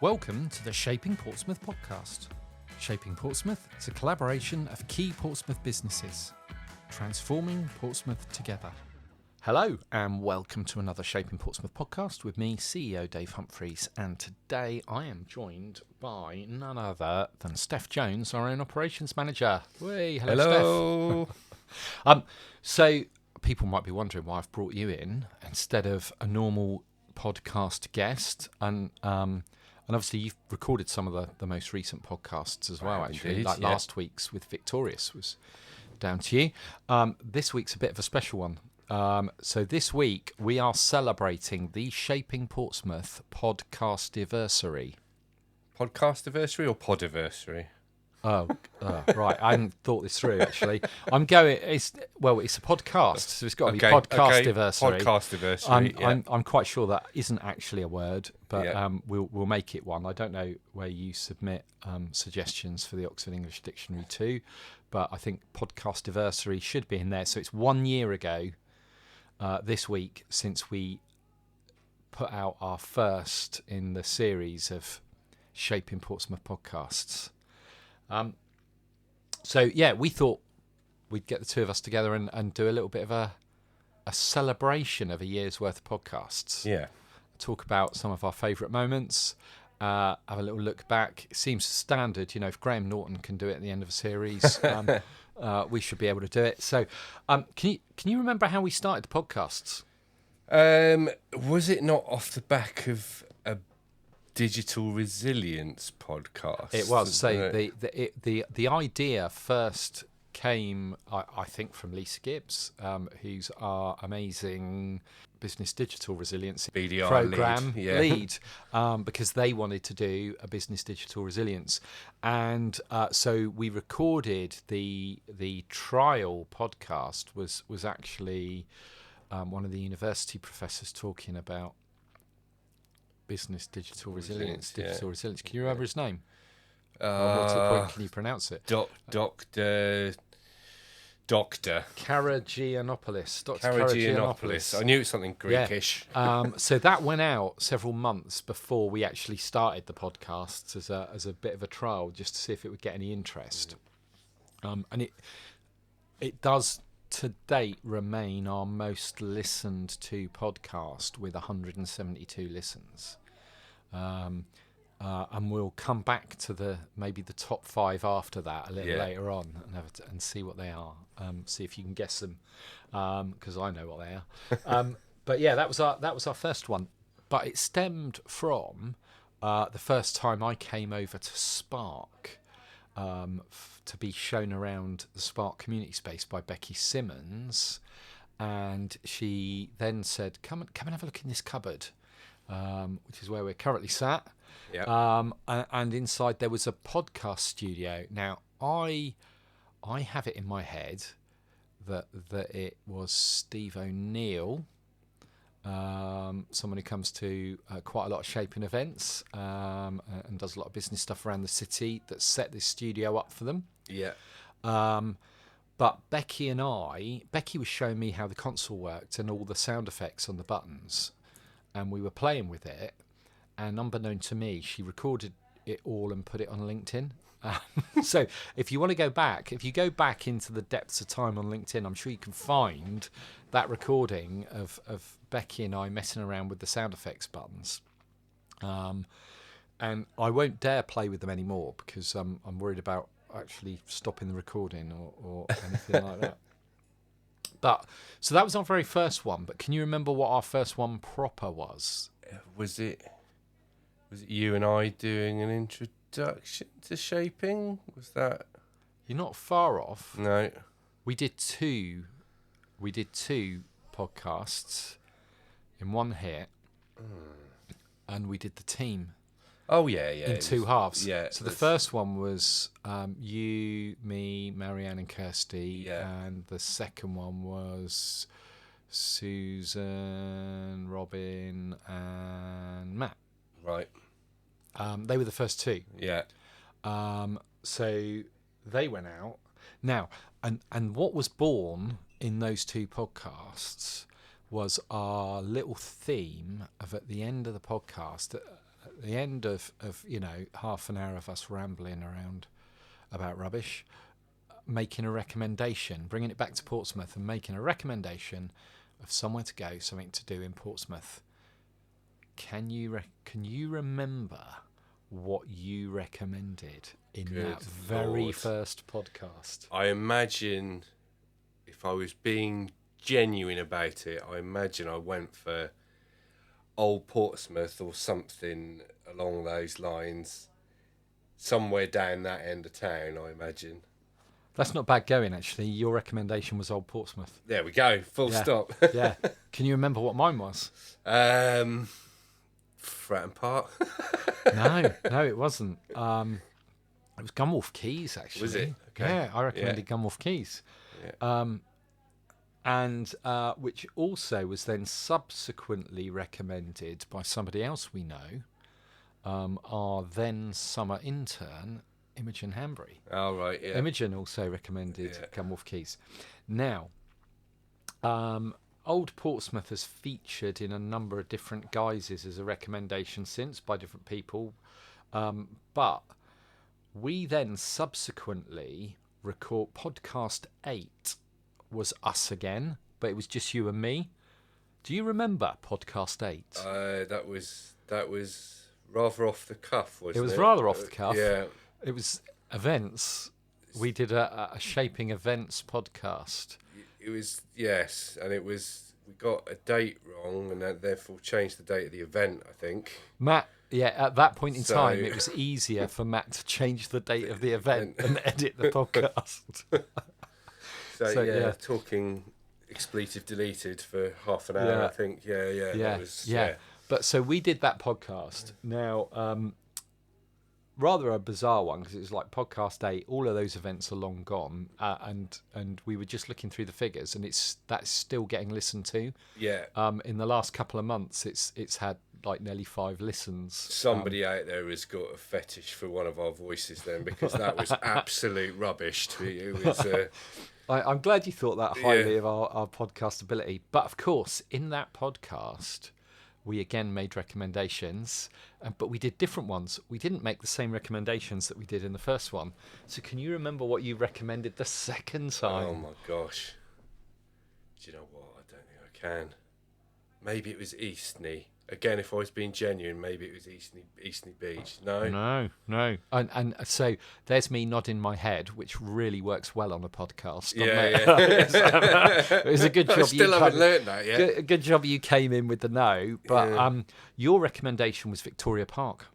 Welcome to the Shaping Portsmouth podcast. Shaping Portsmouth is a collaboration of key Portsmouth businesses, transforming Portsmouth together. Hello and welcome to another Shaping Portsmouth podcast with me, CEO Dave Humphries, and today I am joined by none other than Steff Jones, our own operations manager. Hello. Steff. So people might be wondering why I've brought you in instead of a normal podcast guest, and obviously you've recorded some of the most recent podcasts as well, actually. Indeed, last week's with Victorious was down to you. This week's a bit of a special one. So this week we are celebrating the Shaping Portsmouth Podcastiversary. Podcastiversary or Podiversary? Right. I hadn't thought this through, actually. It's a podcast, so it's got to be Podcastiversary. Podcastiversary. I'm quite sure that isn't actually a word, but we'll make it one. I don't know where you submit suggestions for the Oxford English Dictionary too, but I think Podcastiversary should be in there. So it's 1 year ago this week since we put out our first in the series of Shaping Portsmouth podcasts. We thought we'd get the two of us together and do a little bit of a celebration of a year's worth of podcasts. Yeah. Talk about some of our favourite moments, have a little look back. It seems standard, if Graham Norton can do it at the end of a series, we should be able to do it. So can you remember how we started the podcasts? Was it not off the back of a digital resilience podcast? It was. So the idea first came, I think, from Lisa Gibbs, who's our amazing business digital resilience BDR program lead, because they wanted to do a business digital resilience, and so we recorded the trial podcast. Was actually one of the university professors talking about business digital resilience. Resilience. Can you remember his name? What's the point? Can you pronounce it? Doctor Karagianopoulos. Karagianopoulos. I knew it was something Greekish. Yeah. So that went out several months before we actually started the podcasts as a bit of a trial, just to see if it would get any interest. And it does to date remain our most listened to podcast with 172 listens. And we'll come back to maybe the top 5 after that a little later on and see what they are. See if you can guess them, because I know what they are. But yeah, that was our first one. But it stemmed from the first time I came over to Spark to be shown around the Spark community space by Becky Simmons, and she then said, "Come and have a look in this cupboard," which is where we're currently sat. Yeah. And inside there was a podcast studio. Now I have it in my head that it was Steve O'Neill, someone who comes to quite a lot of shaping events and does a lot of business stuff around the city, that set this studio up for them. Yeah. But Becky was showing me how the console worked and all the sound effects on the buttons, and we were playing with it. And unbeknown to me, she recorded it all and put it on LinkedIn. So if you want to go back into the depths of time on LinkedIn, I'm sure you can find that recording of Becky and I messing around with the sound effects buttons. And I won't dare play with them anymore because I'm worried about actually stopping the recording or anything like that. But so that was our very first one. But can you remember what our first one proper was? Was it you and I doing an introduction to shaping? Was that? You're not far off. No. We did two podcasts in one hit, and we did the team. Oh yeah. In two halves. Yeah. So the first one was you, me, Marianne, and Kirsty, and the second one was Susan, Robin, and Matt. Right. They were the first two. Yeah. So they went out. Now, and what was born in those two podcasts was our little theme of, at the end of the podcast, at the end of half an hour of us rambling around about rubbish, making a recommendation, bringing it back to Portsmouth and making a recommendation of somewhere to go, something to do in Portsmouth. Can you remember what you recommended in that very first podcast? I imagine, if I was being genuine about it, I imagine I went for Old Portsmouth or something along those lines, somewhere down that end of town, I imagine. That's not bad going, actually. Your recommendation was Old Portsmouth. There we go. Full stop. Yeah. Can you remember what mine was? Fratton Park. No, it wasn't. It was Gunwolf Quays, actually. Was it? Okay. Yeah, I recommended Gunwolf Quays. Yeah. And which also was then subsequently recommended by somebody else we know, our then summer intern, Imogen Hanbury. Oh, right, yeah. Imogen also recommended Gunwolf Quays. Now, Old Portsmouth has featured in a number of different guises as a recommendation since by different people, but we then subsequently record podcast 8 was us again, but it was just you and me. Do you remember podcast 8? That was rather off the cuff, wasn't it? It was rather off the cuff. Yeah. It was events. We did a shaping events podcast. It was, yes, and it was, we got a date wrong and therefore changed the date of the event, I think. Matt, at that point in time, it was easier for Matt to change the date of the event and edit the podcast. So, talking expletive deleted for half an hour, I think. Yeah. But so we did that podcast. Now, rather a bizarre one, because it was like podcast 8. All of those events are long gone, and we were just looking through the figures, and that's still getting listened to. Yeah. In the last couple of months, it's had like nearly 5 listens. Somebody out there has got a fetish for one of our voices then, because that was absolute rubbish. It was. I'm glad you thought that highly of our podcast ability. But of course, in that podcast, we again made recommendations, but we did different ones. We didn't make the same recommendations that we did in the first one. So can you remember what you recommended the second time? Oh, my gosh. Do you know what? I don't think I can. Maybe it was Eastney. Again, if I was being genuine, maybe it was Eastney Beach. No? No. And so there's me nodding my head, which really works well on a podcast. Yeah. It was a good job. I still haven't learnt that yet. Good job you came in with the no. But your recommendation was Victoria Park.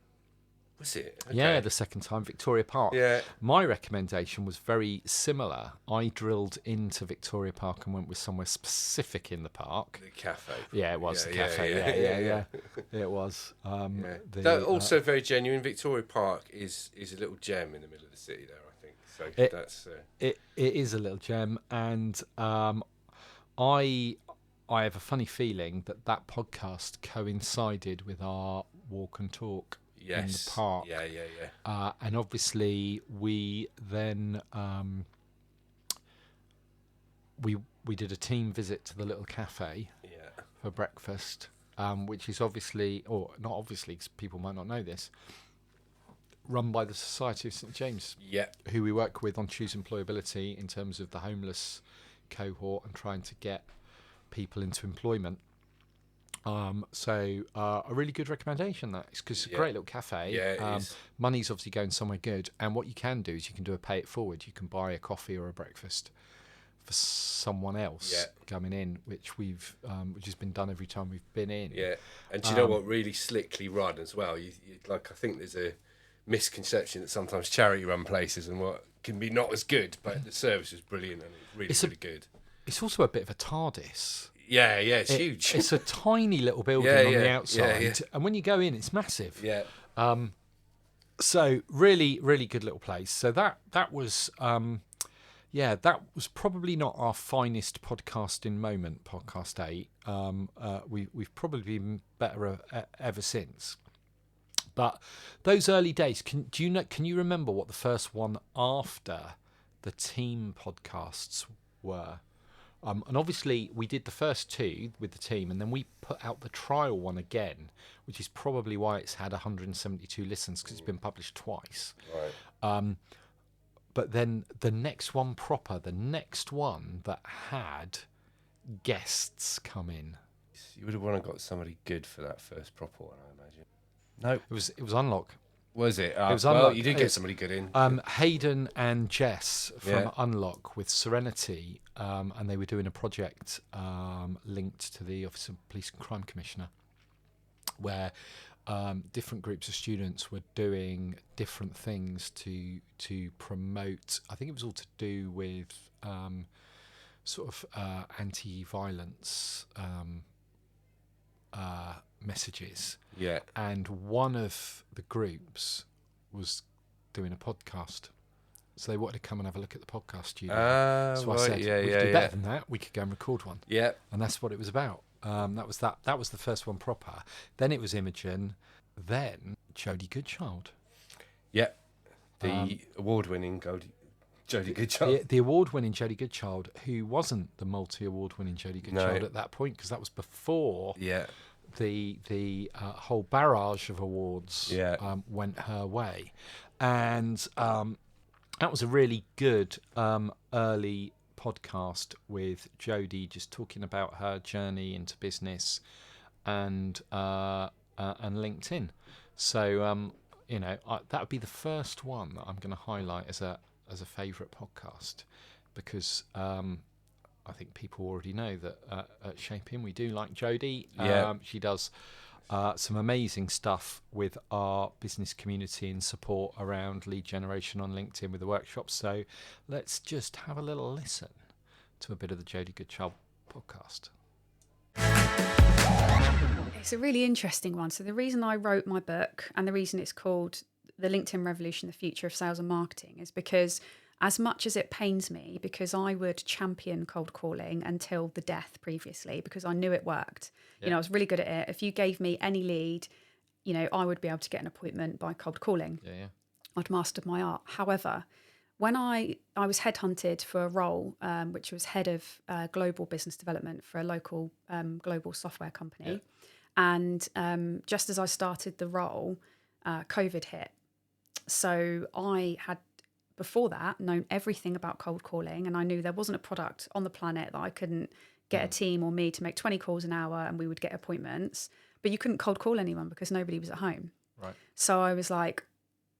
Was it? Okay. Yeah, the second time, Victoria Park. Yeah. My recommendation was very similar. I drilled into Victoria Park and went with somewhere specific in the park. The cafe. Probably. Yeah, it was the cafe. Yeah. It was. Also very genuine. Victoria Park is a little gem in the middle of the city there, I think. So that's... It is a little gem, and I have a funny feeling that podcast coincided with our walk and talk in the park. Yeah. And obviously we then we did a team visit to the little cafe for breakfast, which is obviously, or not obviously, because people might not know this, run by the Society of St James, who we work with on Choose Employability in terms of the homeless cohort and trying to get people into employment. So a really good recommendation, that is, because it's a great little cafe. Yeah, it is. Money's obviously going somewhere good, and what you can do is you can do a pay it forward. You can buy a coffee or a breakfast for someone else coming in, which has been done every time we've been in. Yeah, and do you know what? Really slickly run as well. You I think there's a misconception that sometimes charity run places and what can be not as good, but the service is brilliant and it's really good. It's also a bit of a TARDIS. Yeah, it's huge. It's a tiny little building on the outside, and when you go in, it's massive. Yeah. So really, really good little place. So that was that was probably not our finest podcasting moment, podcast 8. We've probably been better ever since. But those early days, can you remember what the first one after the team podcasts were? And obviously, we did the first 2 with the team, and then we put out the trial one again, which is probably why it's had 172 listens, because it's been published twice. Right. But then the next one proper, the next one that had guests come in, You would have wanted to got somebody good for that first proper one, I imagine. No, it was Unlock. was it? It was Well, Unlock. you did get somebody good in. Hayden and Jess from Yeah. Unlock with Serenity, and they were doing a project linked to the Office of Police and Crime Commissioner, where different groups of students were doing different things to promote. I think it was all to do with sort of anti-violence messages. Yeah. And one of the groups was doing a podcast. So they wanted to come and have a look at the podcast studio. So I said, we could do better than that. We could go and record one. Yeah. And that's what it was about. That was the first one proper. Then it was Imogen. Then Jodie Goodchild. Yeah. The award-winning Jodie Goodchild. The award-winning Jodie Goodchild, who wasn't the multi-award-winning Jodie Goodchild at that point, because that was before the whole barrage of awards went her way. And that was a really good early podcast with Jodie, just talking about her journey into business and LinkedIn. So that would be the first one that I'm going to highlight as a favourite podcast, because I think people already know that at Shaping we do like Jodie. She does some amazing stuff with our business community and support around lead generation on LinkedIn with the workshops. So let's just have a little listen to a bit of the Jodie Goodchild podcast. It's a really interesting one. So the reason I wrote my book, and the reason it's called The LinkedIn Revolution, The Future of Sales and Marketing, is because as much as it pains me, because I would champion cold calling until the death previously, because I knew it worked. I was really good at it. If you gave me any lead, I would be able to get an appointment by cold calling. I'd mastered my art. However, when I was headhunted for a role, which was head of global business development for a local global software company, and just as I started the role, COVID hit. So I had, before that, known everything about cold calling, and I knew there wasn't a product on the planet that I couldn't get a team or me to make 20 calls an hour and we would get appointments. But you couldn't cold call anyone because nobody was at home. Right. So I was like,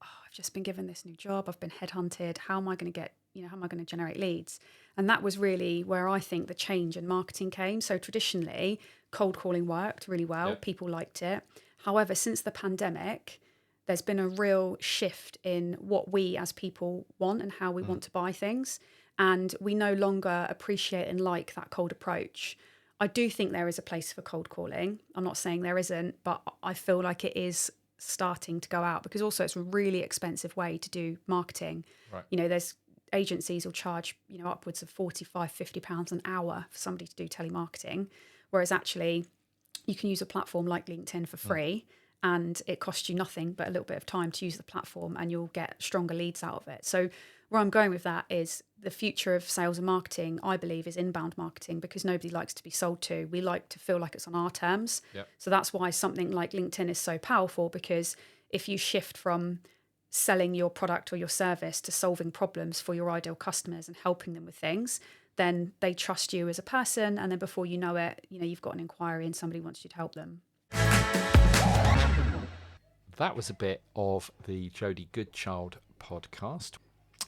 I've just been given this new job. I've been headhunted. How am I going to get, how am I going to generate leads? And that was really where I think the change in marketing came. So traditionally, cold calling worked really well. People liked it. However, since the pandemic, there's been a real shift in what we as people want and how we want to buy things. And we no longer appreciate and like that cold approach. I do think there is a place for cold calling. I'm not saying there isn't, but I feel like it is starting to go out, because also it's a really expensive way to do marketing. Right. There's agencies will charge, upwards of £45-50 an hour for somebody to do telemarketing. Whereas actually you can use a platform like LinkedIn for free. And it costs you nothing but a little bit of time to use the platform, and you'll get stronger leads out of it. So where I'm going with that is the future of sales and marketing, I believe, is inbound marketing, because nobody likes to be sold to. We like to feel like it's on our terms. So that's why something like LinkedIn is so powerful, because if you shift from selling your product or your service to solving problems for your ideal customers and helping them with things, then they trust you as a person. And then before you know it, you've got an inquiry and somebody wants you to help them. That was a bit of the Jodie Goodchild podcast.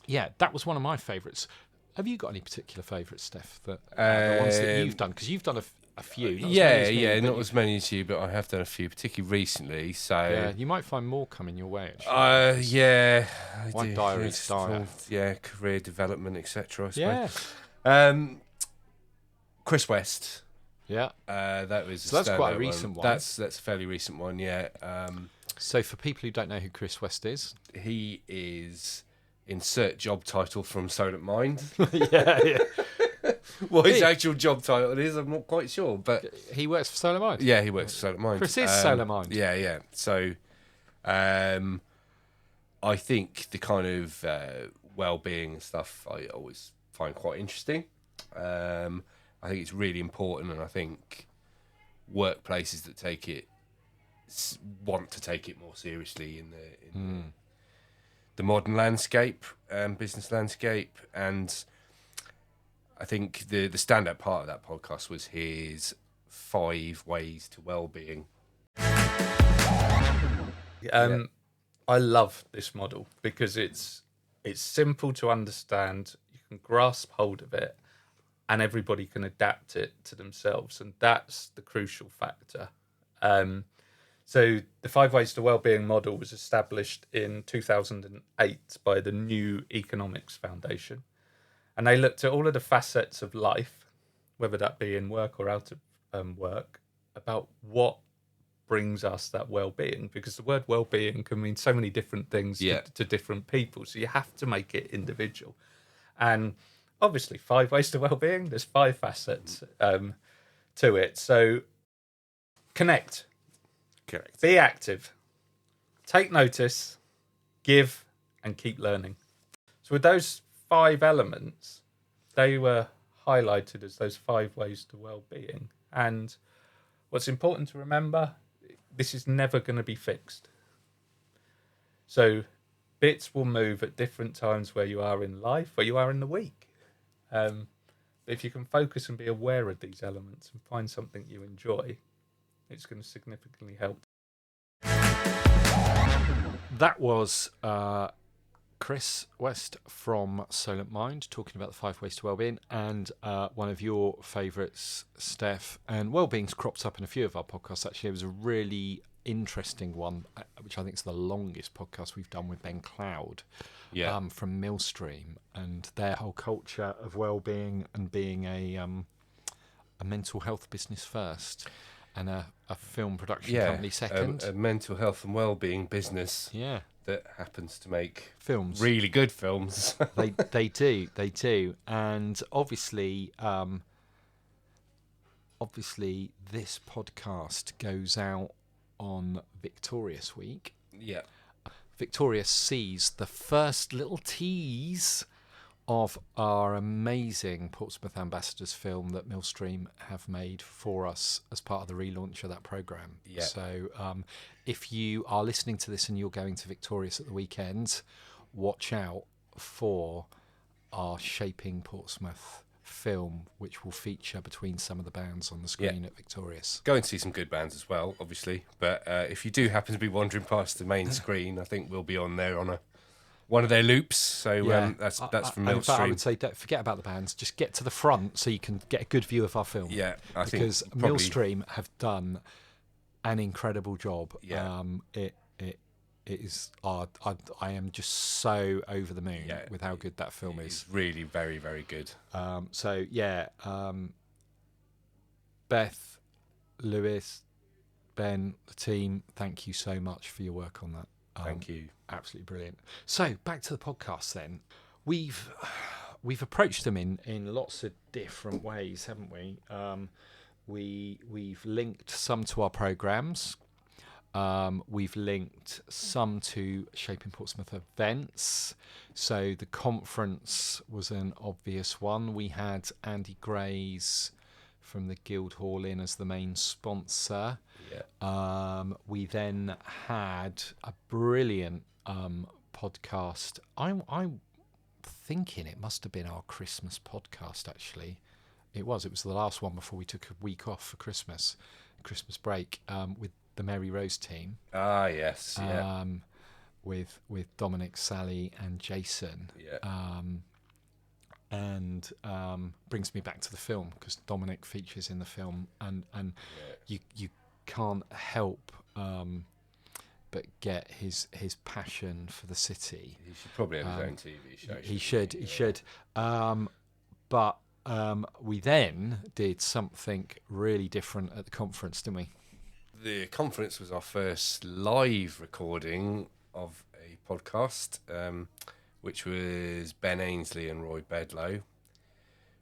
Yeah, that was one of my favourites. Have you got any particular favourites, Steph, the ones that you've done? Because you've done a few. Not as many as you, but I have done a few, particularly recently. So you might find more coming your way, actually. My diary's dire. Career development, etc. I suppose. Yeah. Chris West. Yeah. That was. So that's quite a recent one. That's a fairly recent one. Yeah. So for people who don't know who Chris West is, he is, insert job title from Solent Mind. What his actual job title is, I'm not quite sure, but he works for Solent Mind. Yeah, he works for Solent Mind. Chris is Solent Mind. Yeah. So, I think the kind of well-being and stuff I always find quite interesting. I think it's really important, and I think workplaces that want to take it more seriously in the modern landscape, business landscape. And I think the standout part of that podcast was his 5 ways to well-being. I love this model because it's simple to understand. You can grasp hold of it, and everybody can adapt it to themselves, and that's the crucial factor. So the 5 Ways to Wellbeing model was established in 2008 by the New Economics Foundation, and they looked at all of the facets of life, whether that be in work or out of work, about what brings us that well-being, because the word well-being can mean so many different things to different people, so you have to make it individual. And obviously 5 ways to well-being, there's 5 facets to it. So connect, Correct. be active, take notice, give, and keep learning. So with those 5 elements, they were highlighted as those 5 ways to well-being. And what's important to remember, this is never going to be fixed. So bits will move at different times where you are in life, where you are in the week. But if you can focus and be aware of these elements and find something you enjoy, it's going to significantly help. That was Chris West from Solent Mind talking about the 5 ways to wellbeing, and one of your favourites, Steph. And wellbeing's cropped up in a few of our podcasts. Actually, it was a really interesting one, which I think is the longest podcast we've done, with Ben Cloud from Millstream, and their whole culture of wellbeing and being a mental health business first and a film production company second. A mental health and wellbeing business. Yeah. That happens to make films, really good films. they do, and obviously this podcast goes out on Victorious Week. Yeah, Victorious sees the first little tease of our amazing Portsmouth Ambassadors film that Millstream have made for us as part of the relaunch of that programme. Yeah. So if you are listening to this and you're going to Victorious at the weekend, watch out for our Shaping Portsmouth film, which will feature between some of the bands on the screen at Victorious. Go and see some good bands as well, obviously. But if you do happen to be wandering past the main screen, I think we'll be on there on one of their loops, so that's from Millstream. In fact, I would say don't forget about the bands. Just get to the front so you can get a good view of our film. Yeah, because Millstream have done an incredible job. Yeah. It is. I am just so over the moon with how good that film is. It's really very, very good. Beth, Lewis, Ben, the team, thank you so much for your work on that. Thank you. Absolutely brilliant. So back to the podcast then. We've approached them in lots of different ways, haven't we? We've linked some to our programmes. We've linked some to Shaping Portsmouth events. So the conference was an obvious one. We had Andy Gray's from the Guildhall in as the main sponsor. Yeah. We then had a brilliant podcast. I'm thinking it must have been our Christmas podcast, actually. It was the last one before we took a week off for Christmas break, with the Mary Rose team. Ah, yes. Yeah. With Dominic, Sally and Jason. Yeah. And brings me back to the film, because Dominic features in the film, and you can't help but get his passion for the city. He should probably have his own TV show. He should. But we then did something really different at the conference, didn't we? The conference was our first live recording of a podcast, which was Ben Ainsley and Roy Bedlow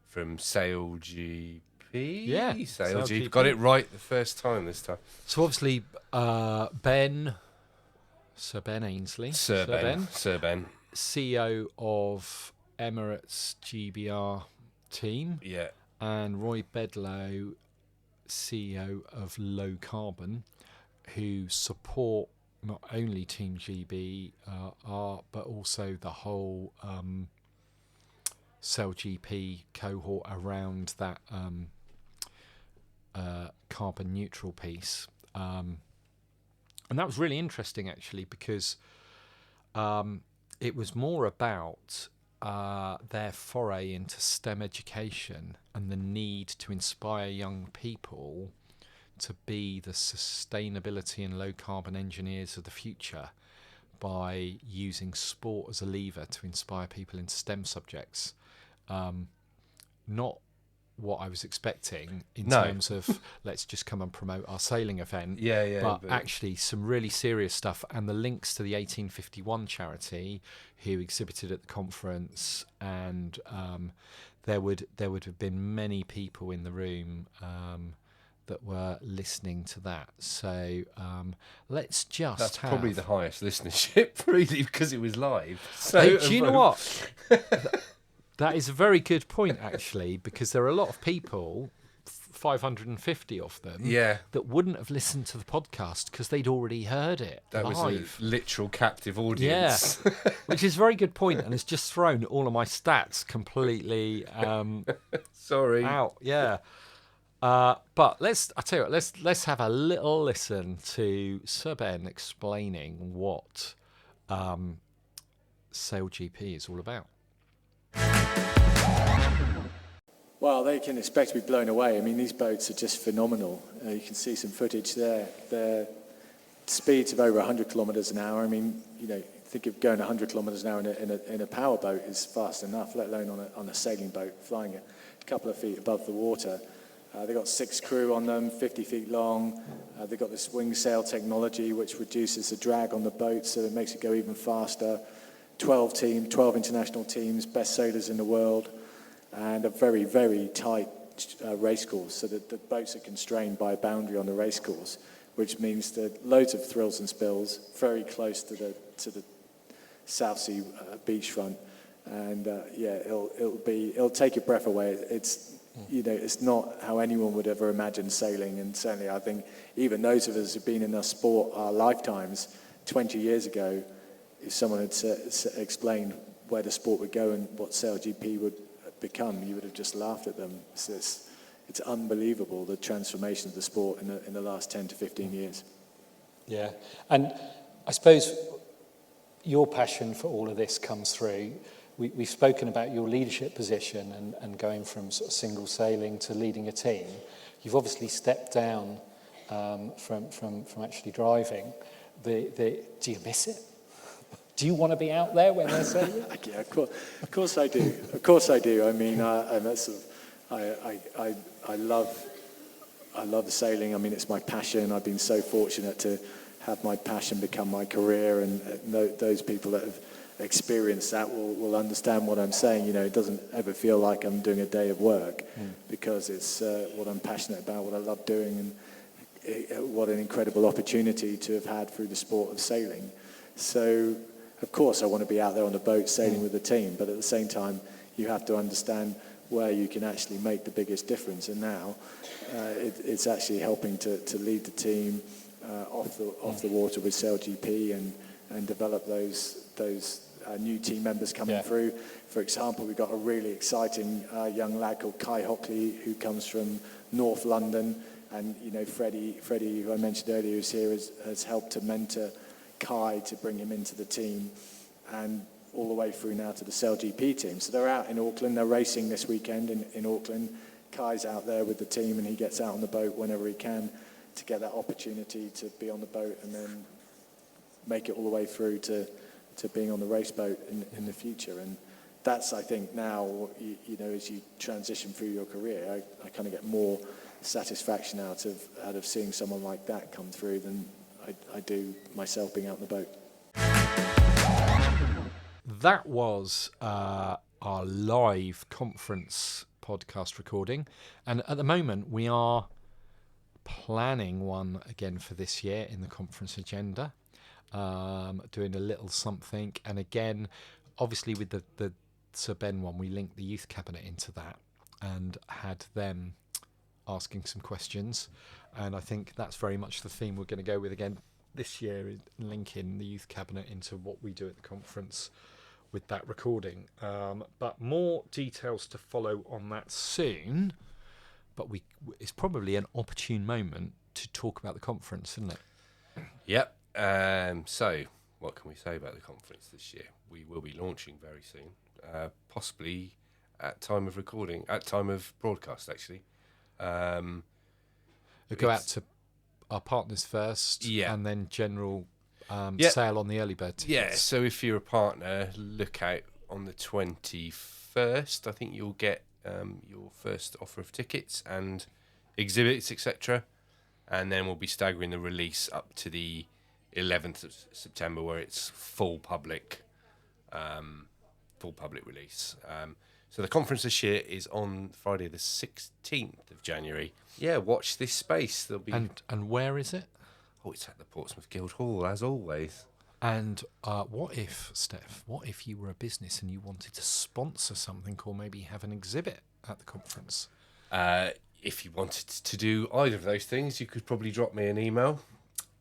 from Sail GP. Yeah, Sail GP. Got it right the first time this time. So obviously, Sir Ben Ainsley. Sir Ben. CEO of Emirates GBR team. Yeah. and Roy Bedlow, CEO of Low Carbon, who support not only Team GB but also the whole Cell GP cohort around that carbon neutral piece. And that was really interesting, actually, because it was more about their foray into STEM education and the need to inspire young people to be the sustainability and low carbon engineers of the future by using sport as a lever to inspire people in STEM subjects. Not what I was expecting in terms of let's just come and promote our sailing event, but actually some really serious stuff, and the links to the 1851 charity who exhibited at the conference, and there would have been many people in the room that were listening to that. So let's just That's probably the highest listenership, really, because it was live. So hey, do you know what? That is a very good point, actually, because there are a lot of people, 550 of them, that wouldn't have listened to the podcast because they'd already heard it that live. was a literal captive audience. Yeah, which is a very good point, and it's just thrown all of my stats completely Sorry. out. Yeah. But I tell you what, let's have a little listen to Sir Ben explaining what Sail GP is all about. Well, they can expect to be blown away. I mean, these boats are just phenomenal. You can see some footage there. Their speeds of over 100 kilometres an hour. I mean, think of going 100 kilometres an hour in a power boat is fast enough, let alone on a sailing boat, flying a couple of feet above the water. They've got 6 crew on them, 50 feet long. They've got this wing sail technology, which reduces the drag on the boat, so it makes it go even faster. 12 international teams, best sailors in the world, and a very, very tight race course, so that the boats are constrained by a boundary on the race course, which means that loads of thrills and spills, very close to the South Sea beachfront, and it'll take your breath away. It's not how anyone would ever imagine sailing, and certainly I think even those of us who've been in our sport our lifetimes 20 years ago, if someone had explained where the sport would go and what Sail GP would become, you would have just laughed at them. So it's unbelievable, the transformation of the sport in the last 10 to 15 years. Yeah, and I suppose your passion for all of this comes through. We've spoken about your leadership position and going from sort of single sailing to leading a team. You've obviously stepped down from actually driving. Do you miss it? Do you want to be out there when they're sailing? Yeah, of course I do. Of course I do. I mean, I love sailing. I mean, it's my passion. I've been so fortunate to have my passion become my career, and those people that have experienced that will understand what I'm saying. It doesn't ever feel like I'm doing a day of work because it's what I'm passionate about, what I love doing, and what an incredible opportunity to have had through the sport of sailing. So, of course, I want to be out there on the boat sailing with the team, but at the same time, you have to understand where you can actually make the biggest difference. And now, it's actually helping to lead the team off the water with Sail GP and develop those new team members coming through. For example, we've got a really exciting young lad called Kai Hockley, who comes from North London, and Freddie, who I mentioned earlier, who's here, has helped to mentor Kai to bring him into the team, and all the way through now to the Sail GP team. So they're out in Auckland, they're racing this weekend in Auckland. Kai's out there with the team, and he gets out on the boat whenever he can to get that opportunity to be on the boat and then make it all the way through to being on the race boat in the future. And that's, I think, now, as you transition through your career, I kind of get more satisfaction out of seeing someone like that come through than I do myself being out on the boat. That was our live conference podcast recording, and at the moment we are planning one again for this year in the conference agenda, doing a little something. And again, obviously with the Sir Ben one, we linked the youth cabinet into that, and had them asking some questions. And I think that's very much the theme we're going to go with again this year, linking the youth cabinet into what we do at the conference with that recording. But more details to follow on that soon. But it's probably an opportune moment to talk about the conference, isn't it? Yep. So, what can we say about the conference this year? We will be launching very soon, possibly at time of broadcast, actually. We'll go out to our partners first, and then general sale on the early bird tickets. Yeah, so if you're a partner, look out on the 21st. I think you'll get your first offer of tickets and exhibits, etc. And then we'll be staggering the release up to the 11th of September, where it's full public release. So the conference this year is on Friday the 16th of January. Yeah, watch this space. There'll be and where is it? Oh, it's at the Portsmouth Guildhall, as always. And what if you were a business and you wanted to sponsor something, or maybe have an exhibit at the conference? If you wanted to do either of those things, you could probably drop me an email.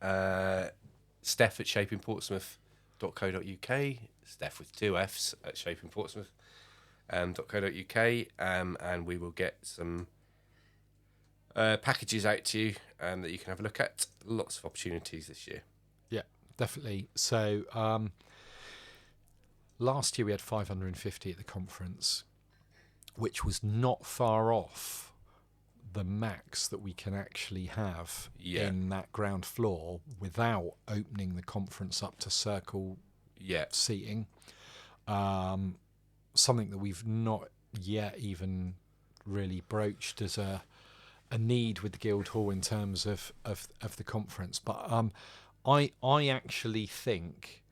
Steff at shapingportsmouth.co.uk. Steff with 2 Fs at shapingportsmouth.co.uk. And we will get some packages out to you that you can have a look at. Lots of opportunities this year. Yeah, definitely. So last year we had 550 at the conference, which was not far off the max that we can actually have in that ground floor without opening the conference up to circle seating. Something that we've not yet even really broached as a need with the Guildhall in terms of the conference. But I actually think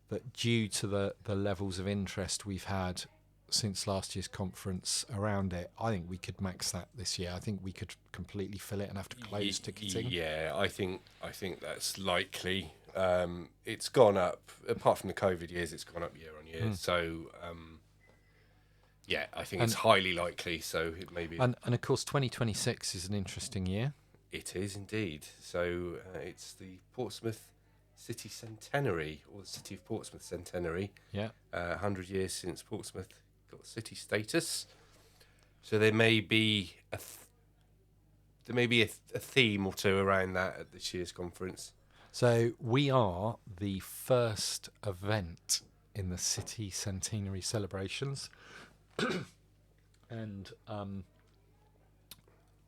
that due to the levels of interest we've had since last year's conference around it, I think we could max that this year. I think we could completely fill it and have to close ticketing. Yeah, I think that's likely. It's gone up. Apart from the COVID years, it's gone up year on year. So, I think it's highly likely. So it may be. And of course, 2026 is an interesting year. It is indeed. So it's the Portsmouth City Centenary, or the City of Portsmouth Centenary. Yeah. 100 years since Portsmouth got city status. So there may be a theme or two around that at this year's conference. So we are the first event in the City Centenary celebrations. And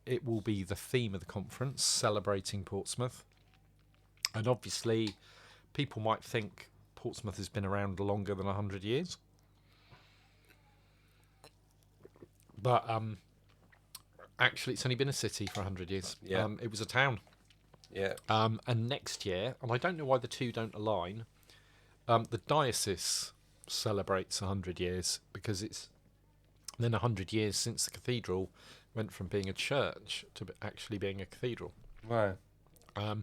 it will be the theme of the conference, celebrating Portsmouth. And obviously, people might think Portsmouth has been around longer than 100 years. But actually, it's only been a city for 100 years. Yeah. It was a town. Yeah. And next year, and I don't know why the two don't align, the diocese celebrates 100 years because it's then 100 years since the cathedral went from being a church to actually being a cathedral. Wow. I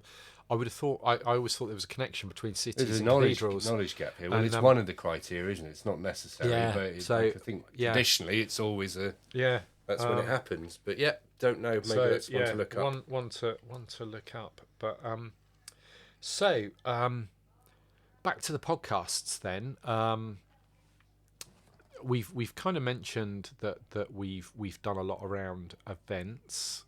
would have thought. I always thought there was a connection between cities There's and a cathedrals. knowledge gap here. Well, it's one of the criteria, isn't it? It's not necessary, but I think traditionally it's always that's when it happens. But don't know. Maybe that's one to look up. One to look up. But back to the podcasts then. We've kind of mentioned that we've done a lot around events.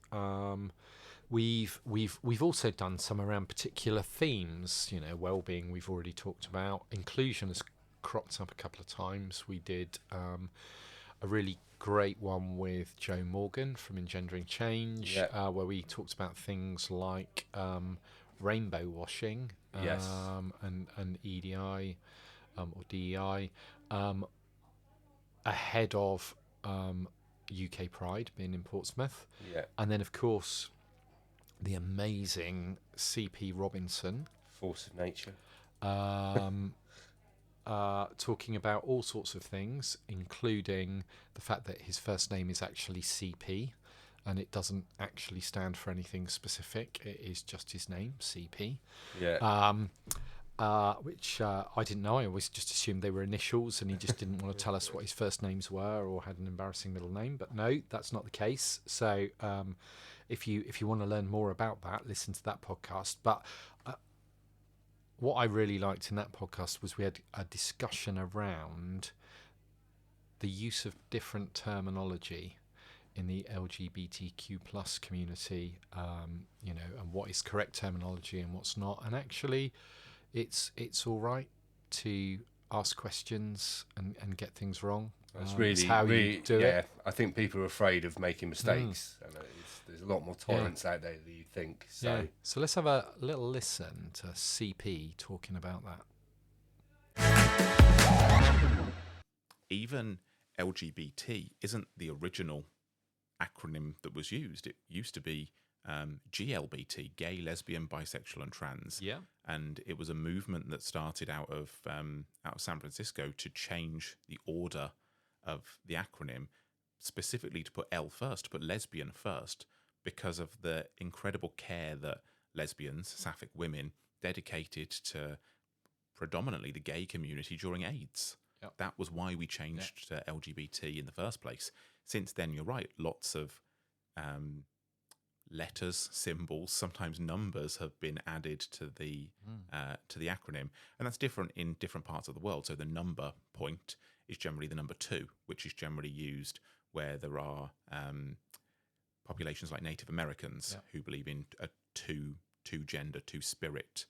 We've also done some around particular themes. Well-being we've already talked about. Inclusion has cropped up a couple of times. We did a really great one with Joe Morgan from Engendering Change, where we talked about things like rainbow washing and EDI or DEI ahead of UK Pride being in Portsmouth. Yeah. And then, of course, the amazing CP Robinson. Force of nature. Talking about all sorts of things, including the fact that his first name is actually CP, and it doesn't actually stand for anything specific. It is just his name, CP. Yeah. which I didn't know. I always just assumed they were initials, and he just didn't want to tell us what his first names were or had an embarrassing middle name. But no, that's not the case. So if you want to learn more about that, listen to that podcast. But what I really liked in that podcast was we had a discussion around the use of different terminology in the LGBTQ plus community, and what is correct terminology and what's not. And actually, it's all right to ask questions and get things wrong. That's It's really, how really, you do it. I think people are afraid of making mistakes, and there's a lot more tolerance out there than you think. So, Yeah. So let's have a little listen to CP talking about that. Even LGBT isn't the original acronym that was used. It used to be GLBT, gay, lesbian, bisexual, and trans. Yeah. And it was a movement that started out of San Francisco to change the order of the acronym, specifically to put L first, to put lesbian first, because of the incredible care that lesbians, sapphic women, dedicated to predominantly the gay community during AIDS. Yep. That was why we changed to LGBT in the first place. Since then, you're right, lots of letters, symbols, sometimes numbers have been added to the acronym, and that's different in different parts of the world. So the number point is generally the number 2, which is generally used where there are populations like Native Americans who believe in a two gender, two spirit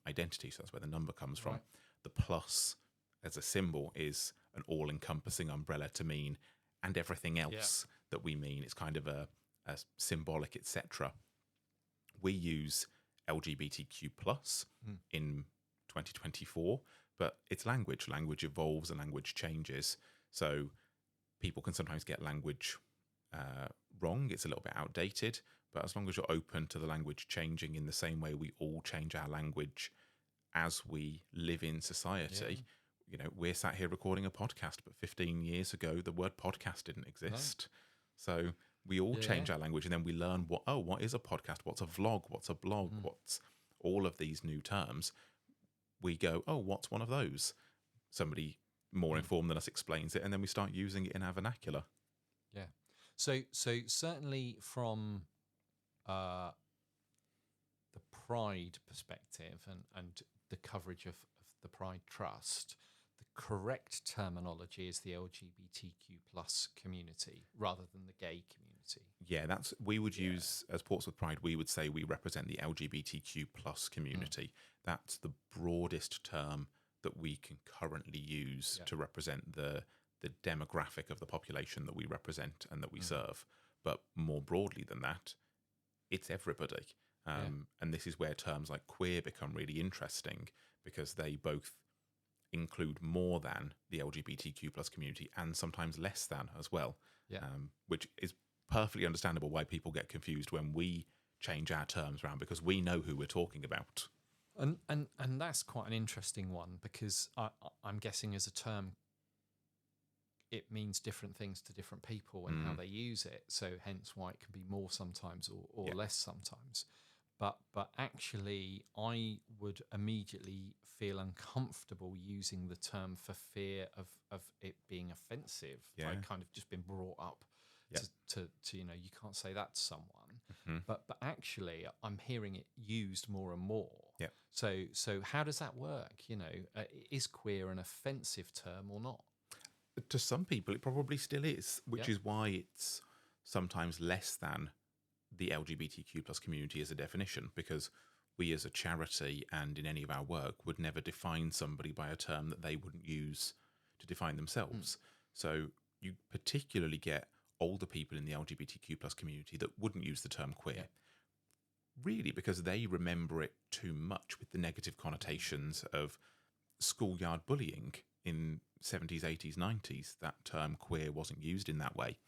identity. So that's where the number comes from. Right. The plus as a symbol is an all-encompassing umbrella to mean and everything else that we mean. It's kind of a symbolic, etc. We use LGBTQ plus in 2024, but it's language. Language evolves and language changes. So people can sometimes get language wrong. It's a little bit outdated, but as long as you're open to the language changing in the same way we all change our language as we live in society. You know, we're sat here recording a podcast, but 15 years ago, the word podcast didn't exist. So we all change our language, and then we learn what is a podcast? What's a vlog? What's a blog? What's all of these new terms? We go, what's one of those? Somebody more informed than us explains it, and then we start using it in our vernacular. Yeah. So certainly from the Pride perspective and the coverage of the Pride Trust, the correct terminology is the LGBTQ plus community rather than the gay community. Yeah, we would use, as Portsmouth Pride, we would say we represent the LGBTQ plus community. That's the broadest term that we can currently use to represent the demographic of the population that we represent and that we serve. But more broadly than that, it's everybody. And this is where terms like queer become really interesting, because they both include more than the LGBTQ plus community and sometimes less than as well, which is perfectly understandable why people get confused when we change our terms around, because we know who we're talking about. And that's quite an interesting one, because I'm guessing as a term, it means different things to different people and how they use it. So hence why it can be more sometimes or less sometimes. But actually, I would immediately feel uncomfortable using the term for fear of it being offensive. I've kind of just been brought up to you can't say that to someone. But actually, I'm hearing it used more and more. Yeah. So how does that work? Is queer an offensive term or not? To some people, it probably still is, which is why it's sometimes less than the LGBTQ plus community as a definition, because we as a charity and in any of our work would never define somebody by a term that they wouldn't use to define themselves. So you particularly get older people in the LGBTQ plus community that wouldn't use the term queer, really because they remember it too much with the negative connotations of schoolyard bullying in 70s, 80s, 90s. That term queer wasn't used in that way.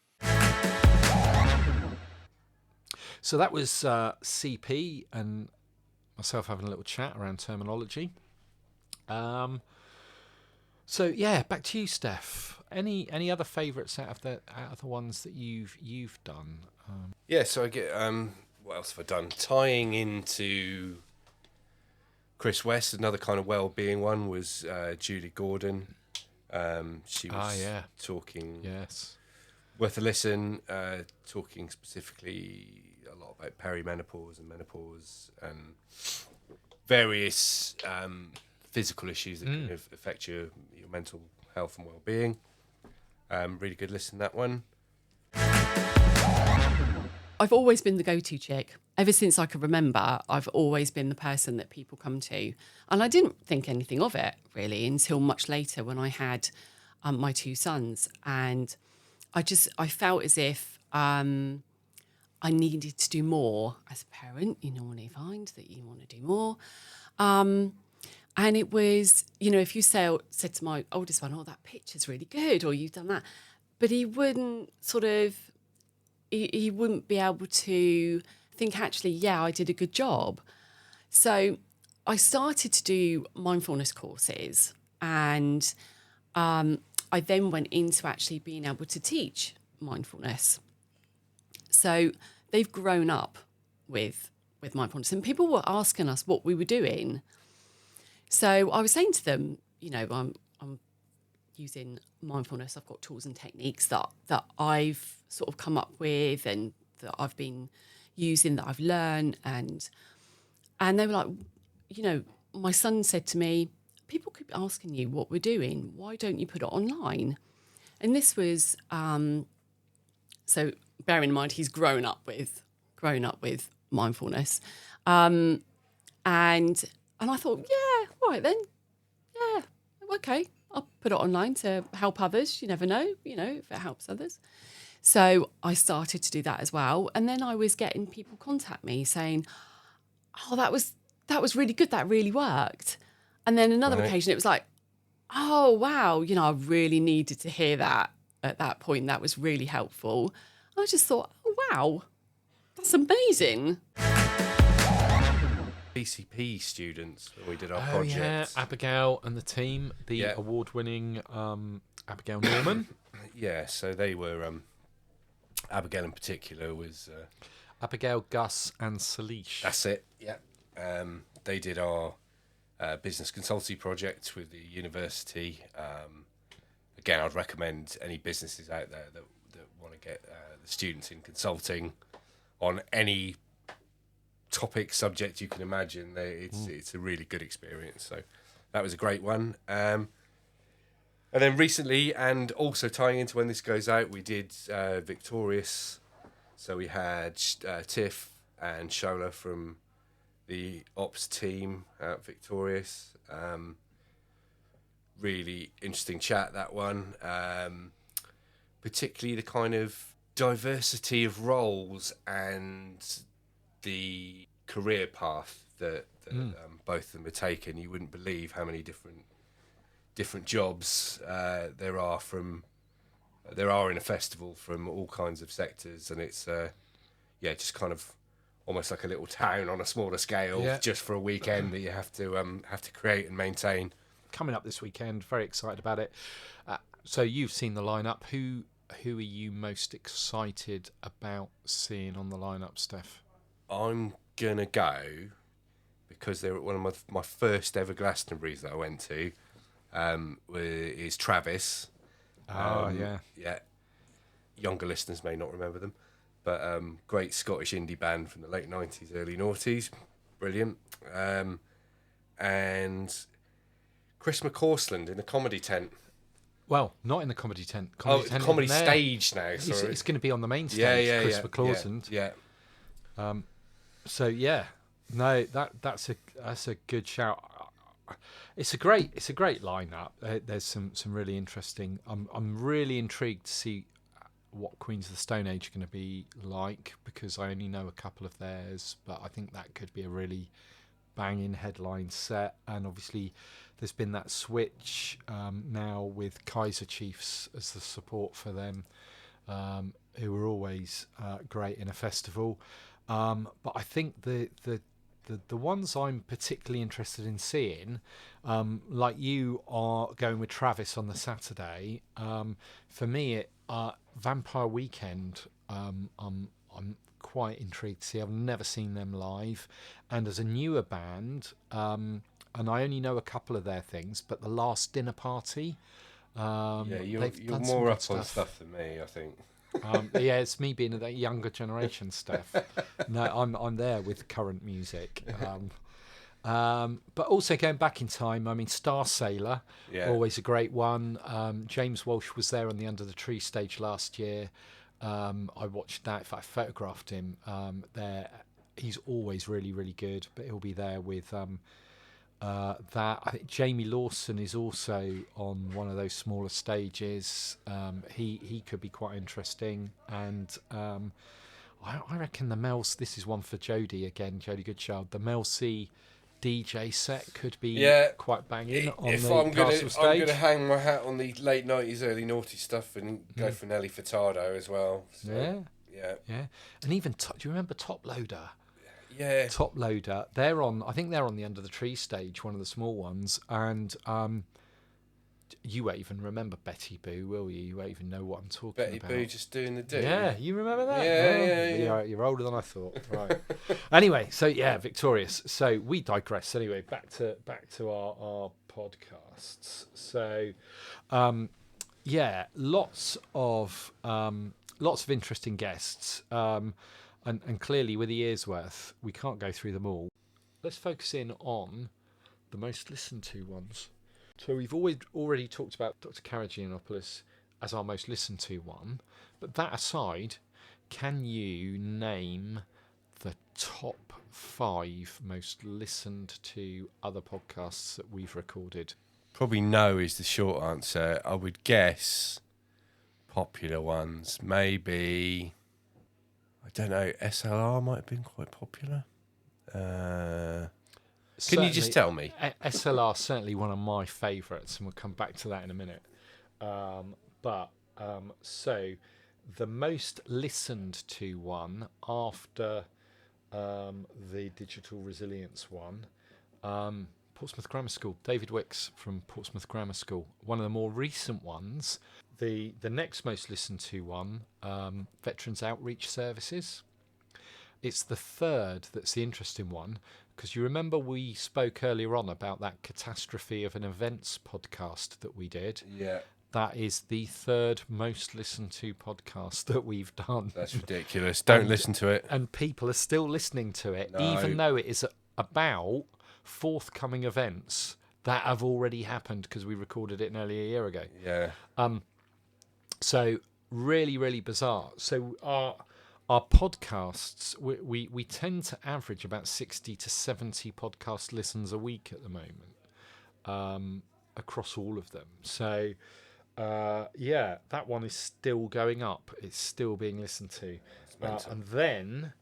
So that was CP and myself having a little chat around terminology. So back to you, Steff. Any other favourites out of the ones that you've done? So I get what else have I done? Tying into Chris West, another kind of well-being one, was Julie Gordon. She was talking. Yes. Worth a listen, talking specifically a lot about perimenopause and menopause and various physical issues that can affect your mental health and well-being. Really good listen, that one. I've always been the go-to chick. Ever since I could remember, I've always been the person that people come to. And I didn't think anything of it, really, until much later when I had my 2 sons. And I felt as if I needed to do more as a parent. You normally find that you want to do more. And it was, if you said to my oldest one, oh, that picture's really good, or you've done that. But he wouldn't he wouldn't be able to think, actually, yeah, I did a good job. So I started to do mindfulness courses, and I then went into actually being able to teach mindfulness. So they've grown up with mindfulness, and people were asking us what we were doing. So I was saying to them, I'm using mindfulness. I've got tools and techniques that I've sort of come up with and that I've been using, that I've learned, and they were like, my son said to me, people keep asking you what we're doing. Why don't you put it online? And this was so bearing in mind he's grown up with mindfulness, and I thought, yeah, right then, yeah, okay, I'll put it online to help others. You never know, if it helps others. So I started to do that as well, and then I was getting people contact me saying, oh, that was really good, that really worked. And then another occasion, it was like, oh, wow, I really needed to hear that at that point. That was really helpful. I just thought, oh, wow, that's amazing. PCP students, when we did our project. Yeah, Abigail and the team, the award-winning Abigail Norman. Yeah, so they were, Abigail in particular was... Abigail, Gus and Salish. That's it, yeah. They did our business consultancy project with the university. Again, I'd recommend any businesses out there that want to get the students in consulting on any topic, subject you can imagine. It's a really good experience. So that was a great one. And then recently, and also tying into when this goes out, we did Victorious. So we had Tiff and Shola from the ops team at Victorious. Really interesting chat, that one. Particularly the kind of diversity of roles and the career path that both of them are taken. You wouldn't believe how many different jobs there are in a festival from all kinds of sectors, and it's just kind of almost like a little town on a smaller scale, just for a weekend that you have to create and maintain. Coming up this weekend, very excited about it. So you've seen the lineup. Who are you most excited about seeing on the lineup, Steph? I'm gonna go because they're at one of my first ever Glastonbury's that I went to. Is Travis. Yeah. Younger listeners may not remember them, but great Scottish indie band from the late 90s, early noughties. Brilliant. And Chris McCausland in a comedy tent. Well, not in the comedy tent. Comedy stage now. It's going to be on the main stage. Chris McCausland. Yeah. So yeah, no, that's a good shout. It's a great lineup. There's some really interesting. I'm really intrigued to see what Queens of the Stone Age are going to be like, because I only know a couple of theirs, but I think that could be a really banging headline set. And obviously there's been that switch now with Kaiser Chiefs as the support for them, who are always great in a festival. But I think the ones I'm particularly interested in seeing, like you are going with Travis on the Saturday, for me, Vampire Weekend, I'm quite intrigued to see. I've never seen them live, and as a newer band, and I only know a couple of their things, but the Last Dinner Party. You're done some more good up on stuff than me, I think. Yeah, it's me being the younger generation stuff. No, I'm there with current music. But also going back in time, I mean, Star Sailor, always a great one. James Walsh was there on the Under the Tree stage last year. I watched that. In fact, I photographed him there. He's always really, really good, but he'll be there with that. I think Jamie Lawson is also on one of those smaller stages. He could be quite interesting. And I reckon the Mel, this is one for Jodie again, Jodie Goodchild, the Mel C DJ set could be quite banging on if the I'm Castle stage. I'm gonna hang my hat on the late 90s, early noughties stuff and go for Nelly Furtado as well. So, yeah. And even do you remember Top Loader? Yeah. Top Loader. I think they're on the Under the Tree stage, one of the small ones, and you won't even remember Betty Boo, will you? You won't even know what I'm talking about. Betty Boo just doing the do. Yeah, you remember that? Yeah. You're older than I thought. Right. Anyway, so victorious. So we digress. Anyway, back to our podcasts. So, lots of interesting guests. And clearly, with a year's worth, we can't go through them all. Let's focus in on the most listened to ones. So we've already talked about Dr. Karagianopoulos as our most listened to one. But that aside, can you name the top 5 most listened to other podcasts that we've recorded? Probably no is the short answer. I would guess popular ones. Maybe... I don't know, SLR might have been quite popular. Can you just tell me? SLR certainly one of my favourites, and we'll come back to that in a minute. So the most listened to one after the digital resilience one, Portsmouth Grammar School, David Wicks from Portsmouth Grammar School. One of the more recent ones. The next most listened to one, Veterans Outreach Services. It's the third that's the interesting one, because you remember we spoke earlier on about that catastrophe of an events podcast that we did. Yeah. That is the third most listened to podcast that we've done. That's ridiculous. Don't listen to it. And people are still listening to it, even though it is about forthcoming events that have already happened, because we recorded it nearly a year ago. Yeah. So really, really bizarre. So our podcasts, we tend to average about 60 to 70 podcast listens a week at the moment, across all of them. So that one is still going up. It's still being listened to. And then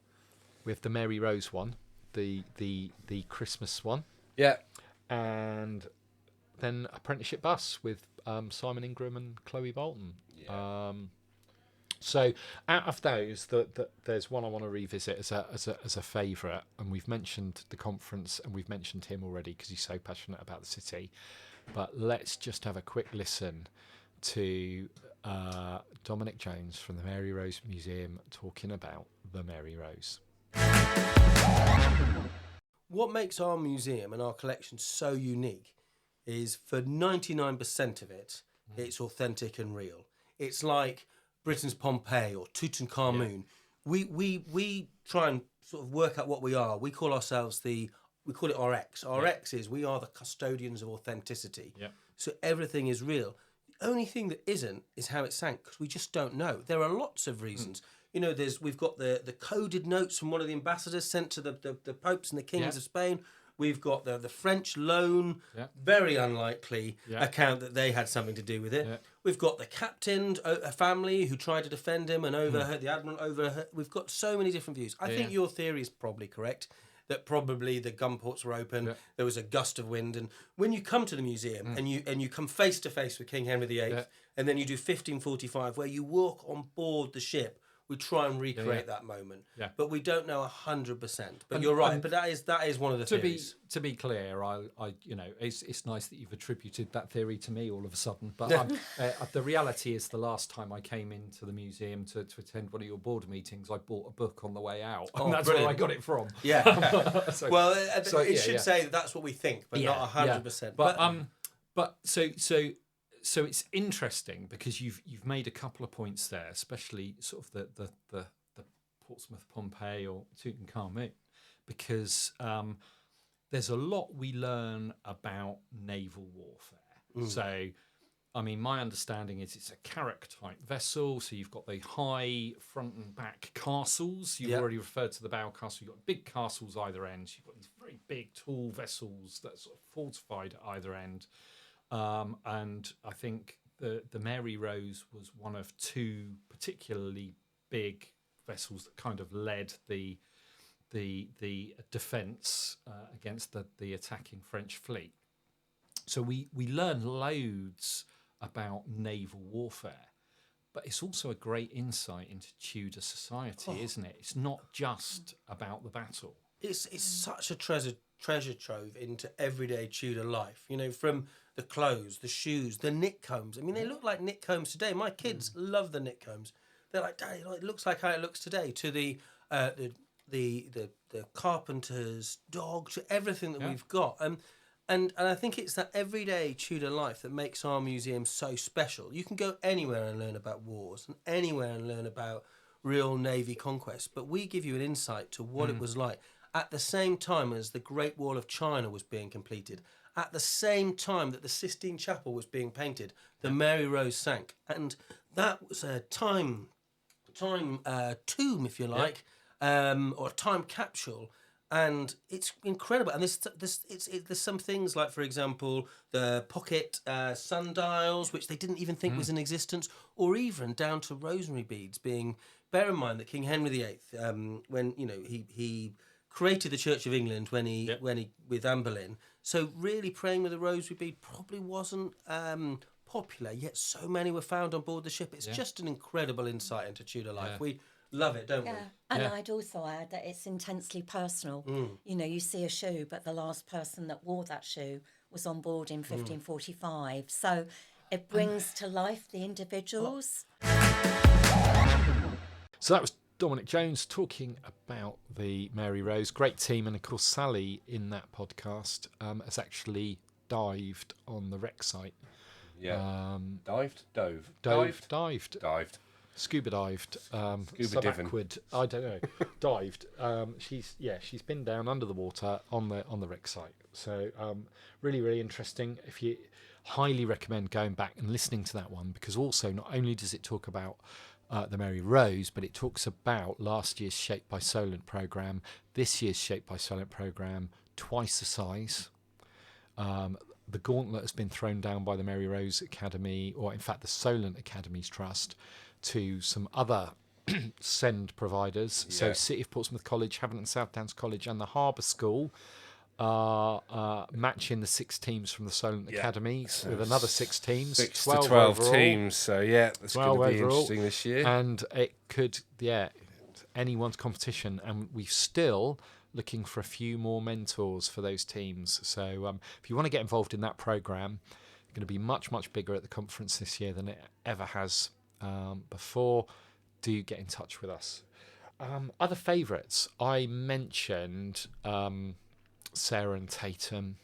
we have the Mary Rose one, the Christmas one. Yeah. And then Apprenticeship Bus with Simon Ingram and Chloe Bolton. Yeah. So out of those, there's one I want to revisit as a favourite, and we've mentioned the conference and we've mentioned him already because he's so passionate about the city. But let's just have a quick listen to Dominic Jones from the Mary Rose Museum talking about the Mary Rose. What makes our museum and our collection so unique is for 99% of it, it's authentic and real. It's like Britain's Pompeii or Tutankhamun. Yeah. We try and sort of work out what we are. We call ourselves we call it RX. RX is we are the custodians of authenticity. Yeah. So everything is real. The only thing that isn't is how it sank, because we just don't know. There are lots of reasons. You know, we've got the coded notes from one of the ambassadors sent to the popes and the kings of Spain. We've got the French loan, very unlikely account that they had something to do with it. Yeah. We've got the captain, a family who tried to defend him and overheard the admiral overheard. We've got so many different views. I think your theory is probably correct, that probably the gun ports were open, there was a gust of wind, and when you come to the museum and you come face to face with King Henry VIII, and then you do 1545, where you walk on board the ship we try and recreate that moment. But we don't know 100%. But you're right. But that is one of the theories. To be clear, I it's nice that you've attributed that theory to me all of a sudden. But the reality is, the last time I came into the museum to attend one of your board meetings, I bought a book on the way out, and that's brilliant. where I got it from. Yeah. It should say that's what we think, but not 100%. But so it's interesting because you've made a couple of points there, especially sort of the Portsmouth Pompeii or Tutankhamun, because there's a lot we learn about naval warfare. So, I mean, my understanding is it's a Carrack-type vessel, so you've got the high front and back castles. You've already referred to the bow castle. You've got big castles either end. You've got these very big, tall vessels that are sort of fortified at either end. And I think the Mary Rose was one of two particularly big vessels that kind of led the defence against the attacking French fleet. So we learn loads about naval warfare, but it's also a great insight into Tudor society, isn't it? It's not just about the battle. It's such a treasure trove into everyday Tudor life. You know, from the clothes, the shoes, the knit combs. I mean, they look like knit combs today. My kids love the knit combs. They're like, Daddy, it looks like how it looks today. To the carpenter's dog, to everything that we've got. And I think it's that everyday Tudor life that makes our museum so special. You can go anywhere and learn about wars, and anywhere and learn about real navy conquest, but we give you an insight to what it was like at the same time as the Great Wall of China was being completed, at the same time that the Sistine Chapel was being painted, the Mary Rose sank, and that was a time tomb, if you like, or a time capsule. And it's incredible. And there's some things like, for example, the pocket sundials, which they didn't even think was in existence, or even down to rosary beads being. Bear in mind that King Henry VIII, when he created the Church of England when he with Anne Boleyn, so really praying with a rosary bead probably wasn't popular. Yet so many were found on board the ship. It's just an incredible insight into Tudor life. We love it, don't we? And I'd also add that it's intensely personal. You know, you see a shoe, but the last person that wore that shoe was on board in 1545. So it brings to life the individuals. So that was Dominic Jones talking about the Mary Rose. Great team. And of course, Sally in that podcast has actually dived on the wreck site. Yeah. Dived. Scuba dived, Scuba backward. I don't know. Dived. She's been down under the water on the wreck site. So really, really interesting. If you highly recommend going back and listening to that one, because also not only does it talk about the Mary Rose, but it talks about last year's Shaped by Solent programme, this year's Shaped by Solent programme, twice the size. The gauntlet has been thrown down by the Mary Rose Academy, or in fact the Solent Academies Trust, to some other SEND providers. So City of Portsmouth College, Havant and South Downs College and the Harbour School are matching the 6 teams from the Solent Academies with another 6 teams. 6 to 12 overall. Teams. So that's going to be overall. interesting this year. And it could, anyone's competition. And we're still looking for a few more mentors for those teams. So if you want to get involved in that programme, it's going to be much, much bigger at the conference this year than it ever has before. Do get in touch with us. Other favourites, I mentioned Sarah and Tatum,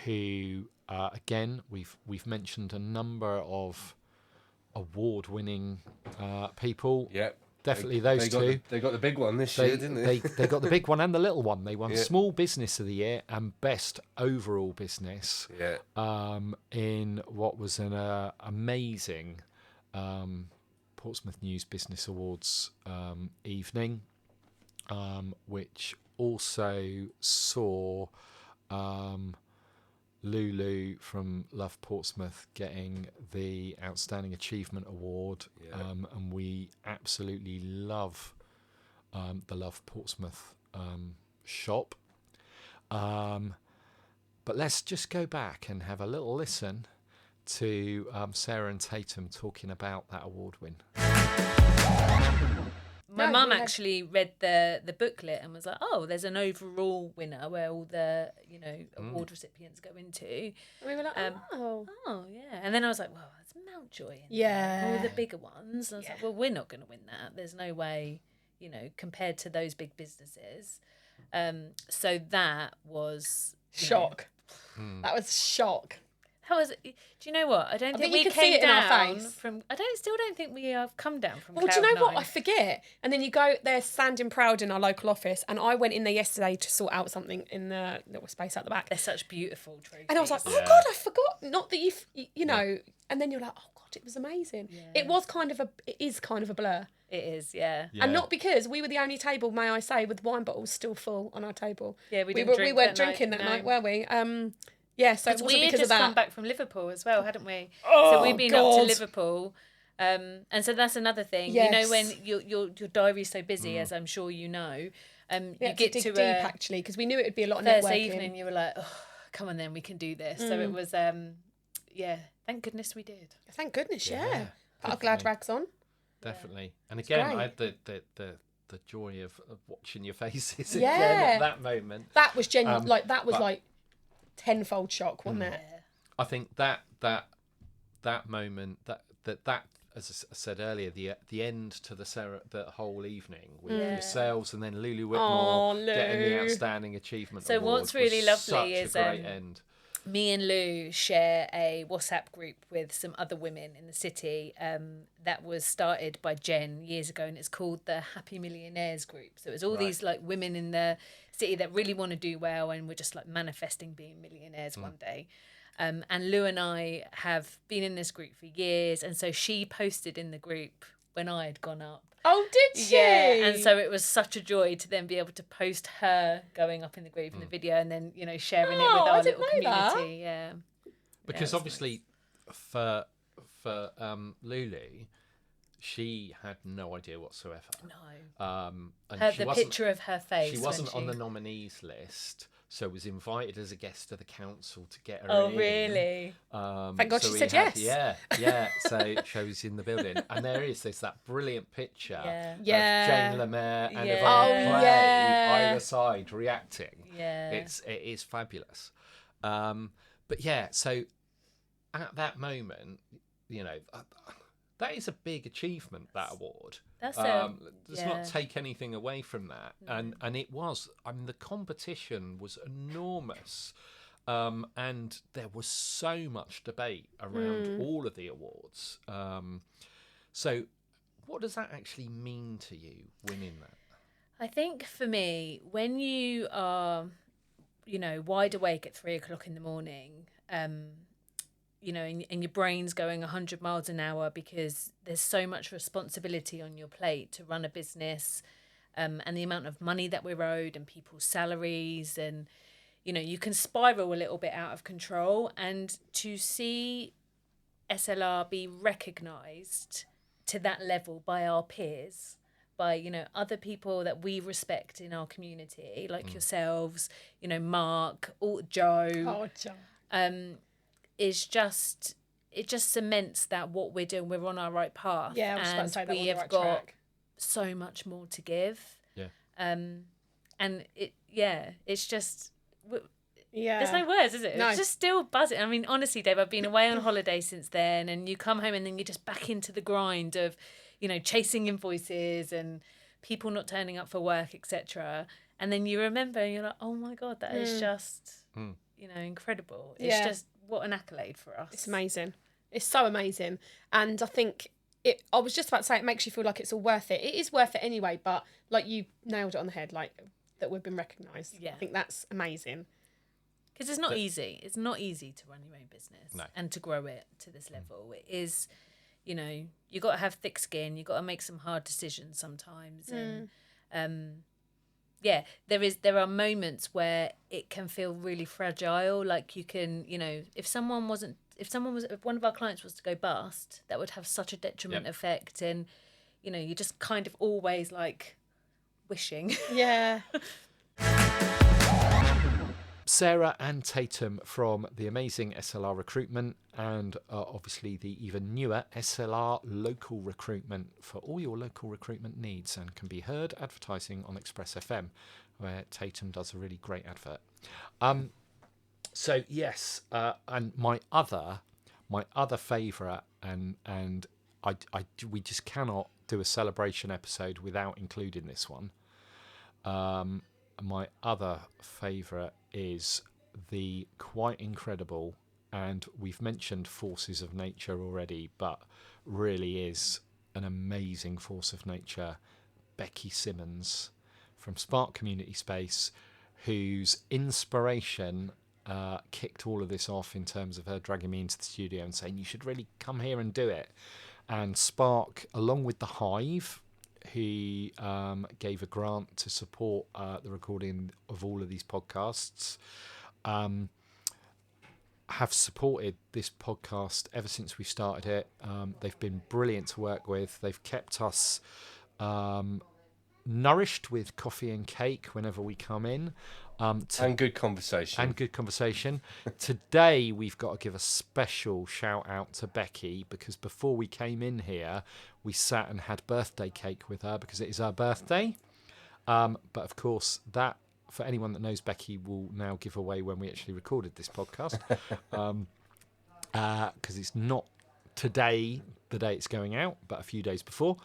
who again we've mentioned a number of award-winning people. Definitely those two. They got the big one this year, didn't they? They got the big one and the little one. They won Small Business of the Year and Best Overall Business. In what was an amazing Portsmouth News Business Awards evening, which also saw Lulu from Love Portsmouth getting the Outstanding Achievement Award, and we absolutely love the Love Portsmouth shop. But let's just go back and have a little listen to Sarah and Tatum talking about that award win. My mum actually read the booklet and was like, "Oh, there's an overall winner where all the award recipients go into." And we were like, oh yeah. And then I was like, "Well, there's Mountjoy in Yeah. there, all the bigger ones." And I was like, "Well, we're not going to win that. There's no way, compared to those big businesses." So that was shock. That was shock. How was it? Do you know what? I don't think we you could came see it in our down face. from. Still don't think we have come down from. Well, do you know what? Cloud9. I forget. And then you go there standing proud in our local office, and I went in there yesterday to sort out something in the little space at the back. They're such beautiful trophies. And I was like, oh God, I forgot. Not that you know. And then you're like, oh God, it was amazing. Yeah. It is kind of a blur. It is, yeah. And not because we were the only table, may I say, with wine bottles still full on our table. Yeah, we weren't drinking that night, were we? Yeah, so it wasn't because of that. We had just come back from Liverpool as well, hadn't we? Oh, so we've been God. up to Liverpool. And so that's another thing. Yes. When your diary's so busy, as I'm sure you know, you get to dig deep, actually, because we knew it would be a lot of Thursday networking. evening, you were like, oh, come on then, we can do this. So it was, thank goodness we did. Thank goodness, yeah. Put our glad rags on. Definitely. And again, I had the joy of watching your faces Yeah. again at that moment. That was genuine. That was tenfold shock, wasn't it? I think that moment, that as I said earlier, the end to the whole evening with yourselves and then Lulu Whitmore getting the outstanding achievement. So award what's really was lovely such is a great end. Me and Lou share a WhatsApp group with some other women in the city that was started by Jen years ago, and it's called the Happy Millionaires Group. So it's all these women in the city that really want to do well, and we're just manifesting being millionaires one day. And Lou and I have been in this group for years, and so she posted in the group when I had gone up. Oh, did she? Yeah, and so it was such a joy to then be able to post her going up in the group in the video, and then sharing it with our little community. Yeah, because obviously for Lulu, she had no idea whatsoever. No. And the picture of her face. She wasn't on the nominees list, so was invited as a guest to the council to get her in. Oh, really? Thank God she said yes. Yeah. So she was in the building, and there's that brilliant picture of Yeah. Jane Lemaire and Yeah. Yvonne Oh, Clay yeah. either side reacting. Yeah. It is fabulous. But yeah, so at that moment, that is a big achievement, that award. That's does not take anything away from that. And it was, the competition was enormous. And there was so much debate around all of the awards. So what does that actually mean to you, winning that? I think for me, when you are, wide awake at 3 o'clock in the morning, and your brain's going 100 miles an hour because there's so much responsibility on your plate to run a business, and the amount of money that we're owed and people's salaries, and, you can spiral a little bit out of control. And to see SLR be recognised to that level by our peers, by, other people that we respect in our community, like yourselves, Mark, Joe. Oh, Joe. Is just, it just cements that what we're doing, we're on our right path. Yeah, I was about to say that we have got so much more to give. Yeah. And it's just, yeah. there's no words, is it? No. It's just still buzzing. I mean, honestly, Dave, I've been away on holiday since then, and you come home and then you're just back into the grind of, chasing invoices and people not turning up for work, etc. And then you remember and you're like, oh my God, that is just, incredible. It's just, what an accolade for us. It's amazing. It's so amazing. And I think I was just about to say, it makes you feel like it's all worth it. It is worth it anyway, but you nailed it on the head, that we've been recognised. Yeah. I think that's amazing. Because it's not easy. It's not easy to run your own business and to grow it to this level. It is, you got to have thick skin. You got to make some hard decisions sometimes. And there are moments where it can feel really fragile. Like you can, if one of our clients was to go bust, that would have such a detriment effect. And, you're just kind of always wishing. Yeah. Sarah and Tatum from the amazing SLR Recruitment, and obviously the even newer SLR Local Recruitment for all your local recruitment needs, and can be heard advertising on Express FM, where Tatum does a really great advert. So yes, and my other favourite, and we just cannot do a celebration episode without including this one. My other favourite is the quite incredible, and we've mentioned Forces of Nature already, but really is an amazing force of nature, Becky Simmons from Spark Community Space, whose inspiration kicked all of this off in terms of her dragging me into the studio and saying, you should really come here and do it. And Spark, along with The Hive, he gave a grant to support the recording of all of these podcasts, have supported this podcast ever since we started it. They've been brilliant to work with. They've kept us nourished with coffee and cake whenever we come in. And good conversation. Today we've got to give a special shout out to Becky, because before we came in here we sat and had birthday cake with her because it is her birthday. But of course that, for anyone that knows Becky, will now give away when we actually recorded this podcast, because it's not today the day it's going out, but a few days before.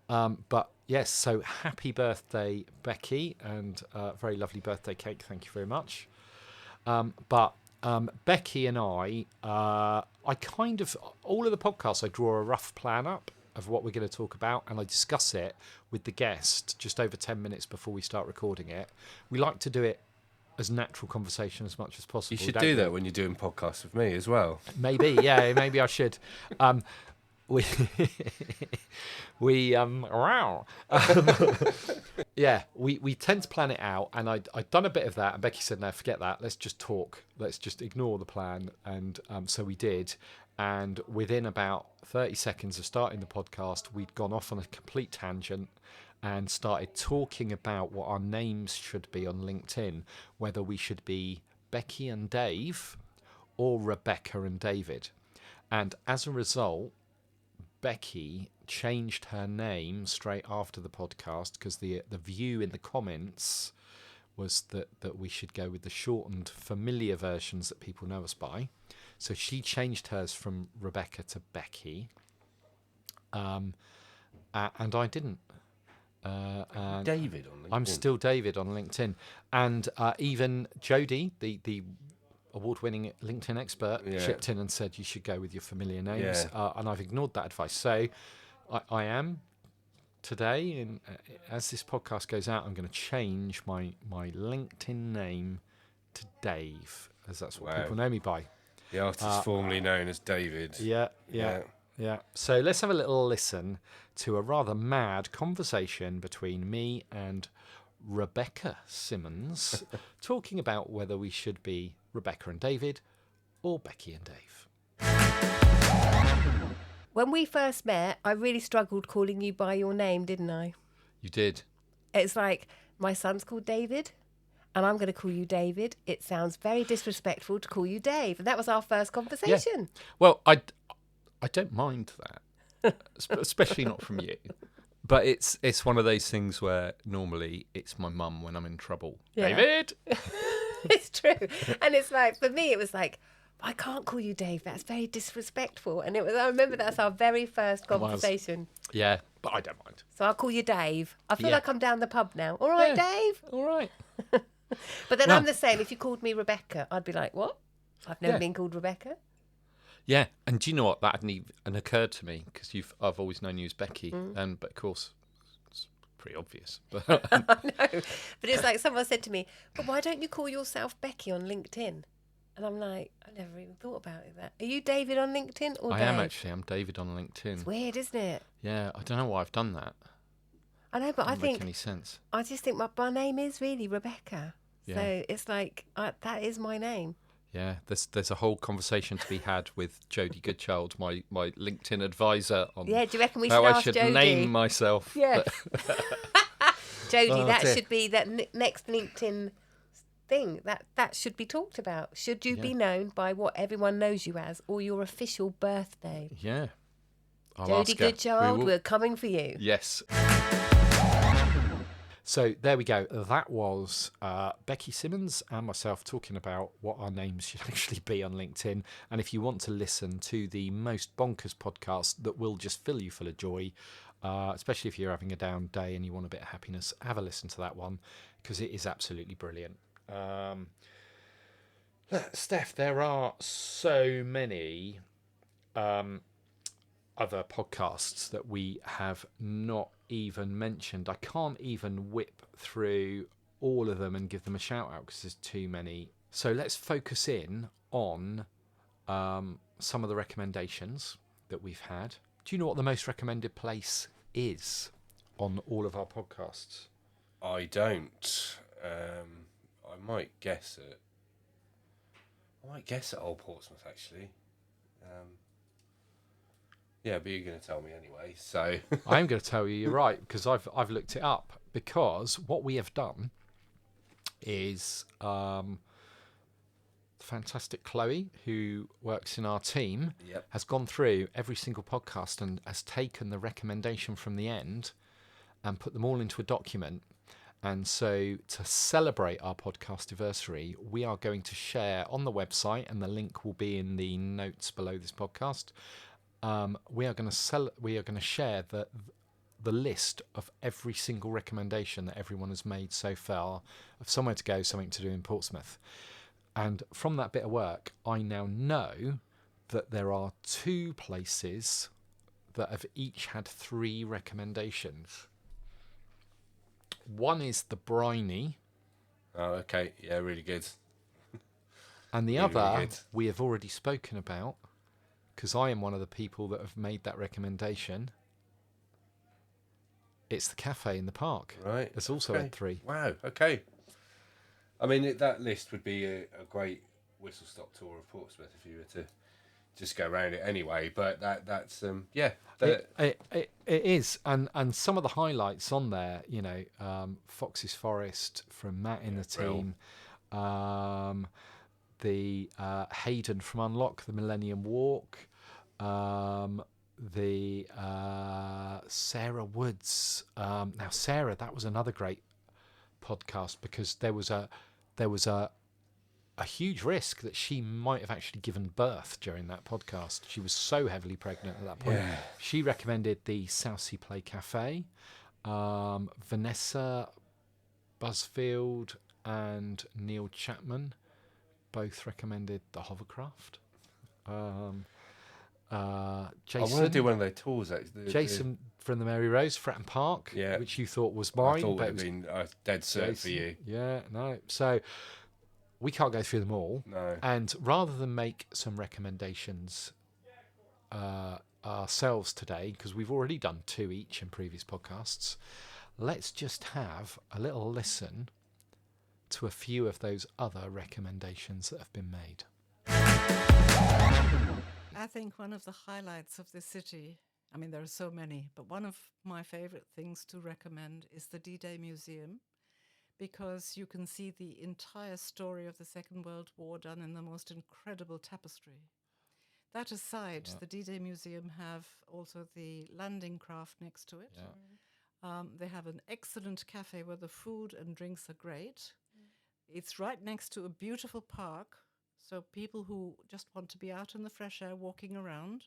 But yes, so happy birthday, Becky, and very lovely birthday cake. Thank you very much. But Becky and I kind of, all of the podcasts, I draw a rough plan up of what we're going to talk about, and I discuss it with the guest just over 10 minutes before we start recording it. We like to do it as natural conversation as much as possible. You should do that when you're doing podcasts with me as well. Maybe, yeah, maybe I should. We tend to plan it out, and I'd done a bit of that, and Becky said, no, forget that, let's just talk, let's just ignore the plan. And so we did, and within about 30 seconds of starting the podcast, we'd gone off on a complete tangent and started talking about what our names should be on LinkedIn, whether we should be Becky and Dave or Rebecca and David. And as a result, Becky changed her name straight after the podcast, because the view in the comments was that we should go with the shortened familiar versions that people know us by. So she changed hers from Rebecca to Becky, and I didn't. David on LinkedIn. I'm still David on LinkedIn, and even Jodie, the award-winning LinkedIn expert, chipped in and said you should go with your familiar names, and I've ignored that advice. So I am today, and as this podcast goes out, I'm going to change my LinkedIn name to Dave, as that's what people know me by. The artist formerly known as David. Yeah. So let's have a little listen to a rather mad conversation between me and Rebecca Simmons talking about whether we should be Rebecca and David or Becky and Dave. When we first met, I really struggled calling you by your name, didn't I? You did. It's like, my son's called David, and I'm going to call you David. It sounds very disrespectful to call you Dave. And that was our first conversation. Yeah. Well, I don't mind that, especially not from you. But it's one of those things where normally it's my mum when I'm in trouble. Yeah. David! It's true. And it's like, for me, it was like, I can't call you Dave. That's very disrespectful. And I remember that's our very first conversation. Yeah, but I don't mind. So I'll call you Dave. I feel like I'm down the pub now. All right, Dave? All right. But then I'm the same. If you called me Rebecca, I'd be like, what? I've never been called Rebecca. Yeah, and do you know what? That hadn't even occurred to me, because I've always known you as Becky, but of course, it's pretty obvious. But I know, but it's like someone said to me, "But why don't you call yourself Becky on LinkedIn?" And I'm like, I never even thought about it. Are you David on LinkedIn or I Dave? am actually. I'm David on LinkedIn. It's weird, isn't it? Yeah, I don't know why I've done that. I know, but I think make any sense. I just think my name is really Rebecca, so it's like that is my name. Yeah, there's a whole conversation to be had with Jodie Goodchild, my LinkedIn advisor, on do you reckon we should how ask I should Jodie? name myself. Yeah. Jodie, Oh, that dear. should be that next LinkedIn thing that should be talked about. Should you be known by what everyone knows you as, or your official birthday? Yeah. Jodie Goodchild, we're coming for you. Yes. So there we go. That was Becky Simmons and myself talking about what our names should actually be on LinkedIn. And if you want to listen to the most bonkers podcast that will just fill you full of joy, especially if you're having a down day and you want a bit of happiness, have a listen to that one because it is absolutely brilliant. Steph, there are so many other podcasts that we have not even mentioned. I can't even whip through all of them and give them a shout out because there's too many. So let's focus in on some of the recommendations that we've had. Do you know what the most recommended place is on all of our podcasts? I don't. I might guess it. Old Portsmouth actually. Yeah, but you're going to tell me anyway, so... I'm going to tell you you're right, because I've looked it up. Because what we have done is the fantastic Chloe, who works in our team, has gone through every single podcast and has taken the recommendation from the end and put them all into a document. And so to celebrate our Podcastiversary, we are going to share on the website, and the link will be in the notes below this podcast. We are going to share the list of every single recommendation that everyone has made so far of somewhere to go, something to do in Portsmouth. And from that bit of work, I now know that there are 2 places that have each had 3 recommendations. One is the Briny. Oh, okay. Yeah, really good. And the really other good. we have already spoken about, because I am one of the people that have made that recommendation. It's the cafe in the park. Right. It's also had 3. Wow. Okay. I mean, that list would be a great whistle-stop tour of Portsmouth if you were to just go around it anyway. But that's yeah. It is, and some of the highlights on there, you know, Fox's Forest from Matt in the team. The Hayden from Unlock, the Millennium Walk, the Sarah Woods. Now, Sarah, that was another great podcast because there was a huge risk that she might have actually given birth during that podcast. She was so heavily pregnant at that point. Yeah. She recommended the Southsea Play Cafe. Vanessa Busfield and Neil Chapman both recommended the Hovercraft. Jason, I want to do one of their tours. Jason from the Mary Rose, Fratton Park, which you thought was mine. I thought it would have been a dead cert for you. Yeah, no. So we can't go through them all. No. And rather than make some recommendations ourselves today, because we've already done 2 each in previous podcasts, let's just have a little listen to a few of those other recommendations that have been made. I think one of the highlights of the city, I mean, there are so many, but one of my favorite things to recommend is the D-Day Museum, because you can see the entire story of the Second World War done in the most incredible tapestry. That aside, the D-Day Museum have also the landing craft next to it. Yeah. They have an excellent cafe where the food and drinks are great. It's right next to a beautiful park, so people who just want to be out in the fresh air walking around.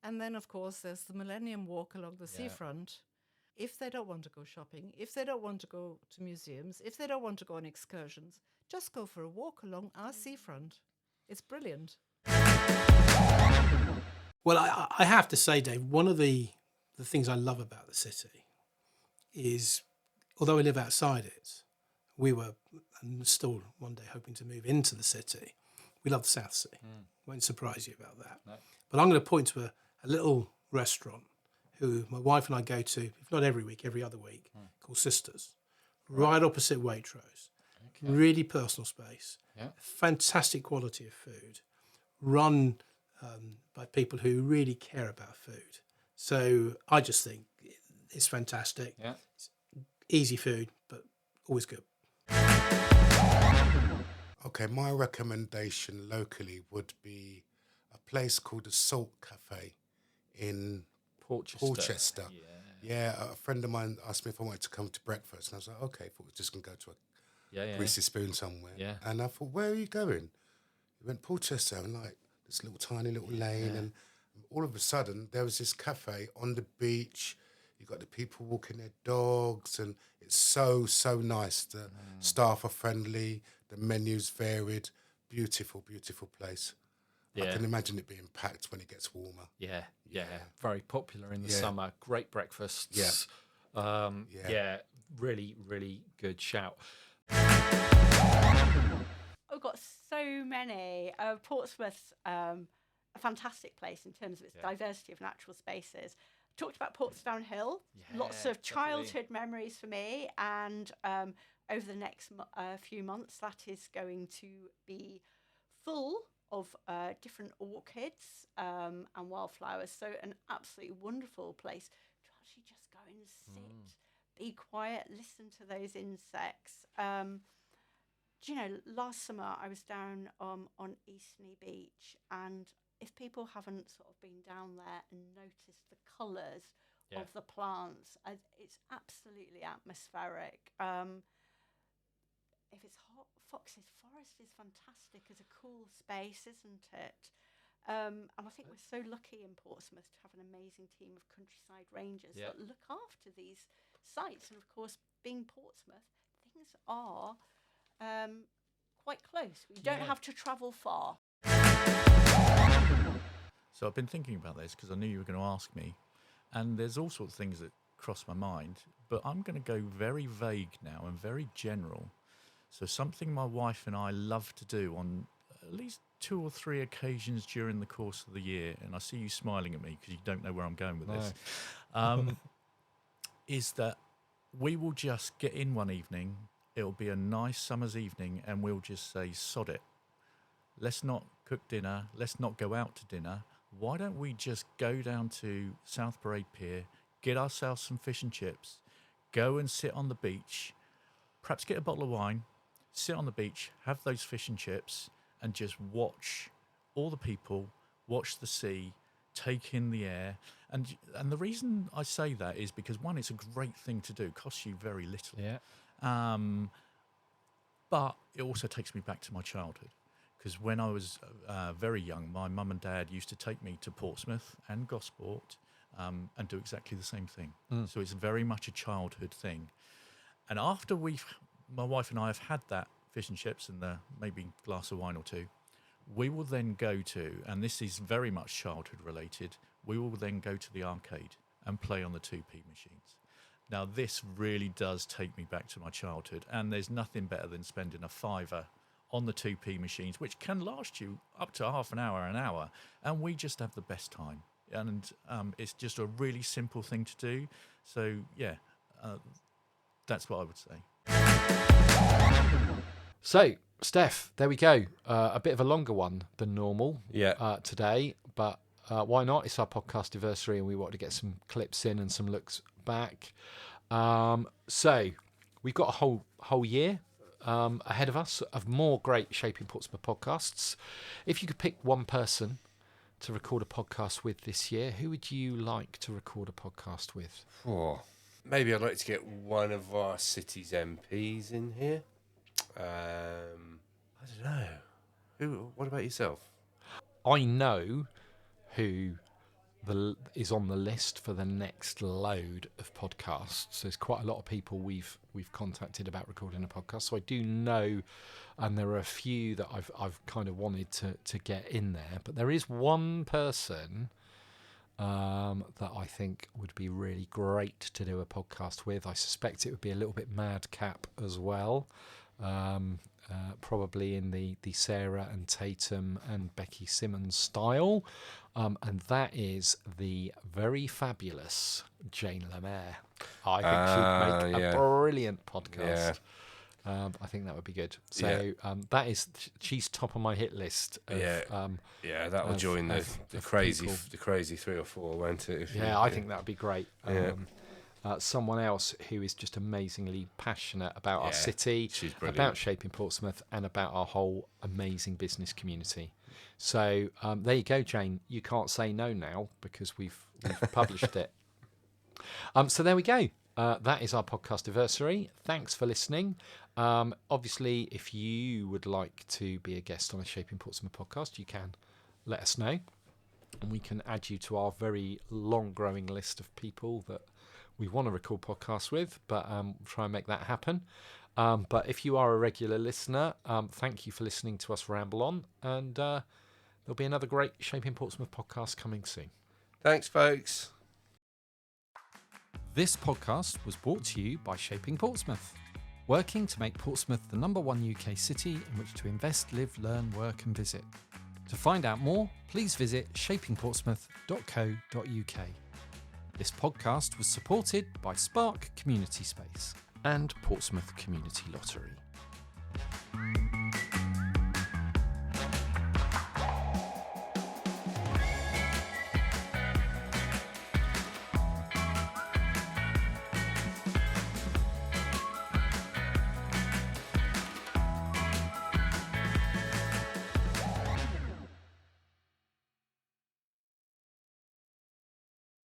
And then, of course, there's the Millennium Walk along the seafront. If they don't want to go shopping, if they don't want to go to museums, if they don't want to go on excursions, just go for a walk along our seafront. It's brilliant. Well, I have to say, Dave, one of the things I love about the city is, although we live outside it, we were, and still one day hoping to move into the city, we love the South Sea. Won't surprise you about that. No. But I'm going to point to a little restaurant who my wife and I go to, if not every week, every other week, called Sisters, right opposite Waitrose. Okay. Really personal space, fantastic quality of food, run by people who really care about food. So I just think it's fantastic. Yeah. It's easy food, but always good. Okay, my recommendation locally would be a place called the Salt Cafe in Porchester. Yeah, a friend of mine asked me if I wanted to come to breakfast, and I was like, okay, I thought we were just going to go to a greasy spoon somewhere. Yeah. And I thought, where are you going? We went Porchester, and like this little tiny little lane, and all of a sudden there was this cafe on the beach. You got the people walking their dogs, and it's so nice. The staff are friendly, the menu's varied, beautiful place. I can imagine it being packed when it gets warmer. Yeah. Very popular in the summer. Great breakfasts. Really, really good shout. I've got so many. Portsmouth's a fantastic place in terms of its diversity of natural spaces. Talked about Portsdown Hill. Lots of childhood memories for me, and over the next few months, that is going to be full of different orchids and wildflowers. So an absolutely wonderful place to actually just go and sit, be quiet, listen to those insects. Do you know, last summer I was down on Eastney Beach, and if people haven't sort of been down there and noticed the colours of the plants, it's absolutely atmospheric. If it's hot, Fox's Forest is fantastic as a cool space, isn't it? And I think we're so lucky in Portsmouth to have an amazing team of countryside rangers that look after these sites. And of course, being Portsmouth, things are quite close. We don't have to travel far. So I've been thinking about this because I knew you were going to ask me, and there's all sorts of things that cross my mind, but I'm going to go very vague now and very general. So something my wife and I love to do on at least 2 or 3 occasions during the course of the year, and I see you smiling at me because you don't know where I'm going with this, is that we will just get in one evening, it'll be a nice summer's evening, and we'll just say, sod it. Let's not cook dinner, let's not go out to dinner. Why don't we just go down to South Parade Pier, get ourselves some fish and chips, go and sit on the beach, perhaps get a bottle of wine, sit on the beach, have those fish and chips, and just watch all the people, watch the sea, take in the air. And the reason I say that is because, one, it's a great thing to do, costs you very little. But it also takes me back to my childhood. Because when I was very young, my mum and dad used to take me to Portsmouth and Gosport and do exactly the same thing. So it's very much a childhood thing. And after my wife and I have had that fish and chips and maybe glass of wine or two, we will then go to, and this is very much childhood related, we will then go to the arcade and play on the 2p machines. Now, this really does take me back to my childhood, and there's nothing better than spending a £5 on the 2p machines, which can last you up to half an hour, and we just have the best time. And it's just a really simple thing to do. So, that's what I would say. So, Steff, there we go. A bit of a longer one than normal today, but why not? It's our Podcastiversary, and we want to get some clips in and some looks back. So, we've got a whole year ahead of us of more great Shaping Portsmouth podcasts. If you could pick one person to record a podcast with this year, who would you like to record a podcast with? Maybe I'd like to get one of our city's MPs in here. I don't know. What about yourself? I know who is on the list for the next load of podcasts. There's quite a lot of people we've contacted about recording a podcast, so I do know, and there are a few that I've kind of wanted to get in there. But there is one person that I think would be really great to do a podcast with. I suspect it would be a little bit madcap as well. Probably in the Sarah and Tatum and Becky Simmons style, and that is the very fabulous Jane Lemaire. I think she'd make a brilliant podcast. I think that would be good. So she's top of my hit list. That'll join the crazy 3 or 4, won't it? I think that would be great. someone else who is just amazingly passionate about our city, she's brilliant. about Shaping Portsmouth, and about our whole amazing business community. So there you go, Jane. You can't say no now because we've published it. So there we go. That is our Podcastiversary. Thanks for listening. Obviously, if you would like to be a guest on a Shaping Portsmouth podcast, you can let us know, and we can add you to our very long-growing list of people that we want to record podcasts with, but we'll try and make that happen. But if you are a regular listener, thank you for listening to us ramble on, and there'll be another great Shaping Portsmouth podcast coming soon. Thanks, folks. This podcast was brought to you by Shaping Portsmouth, working to make Portsmouth the #1 UK city in which to invest, live, learn, work and visit. To find out more, please visit shapingportsmouth.co.uk. This podcast was supported by Spark Community Space and Portsmouth Community Lottery.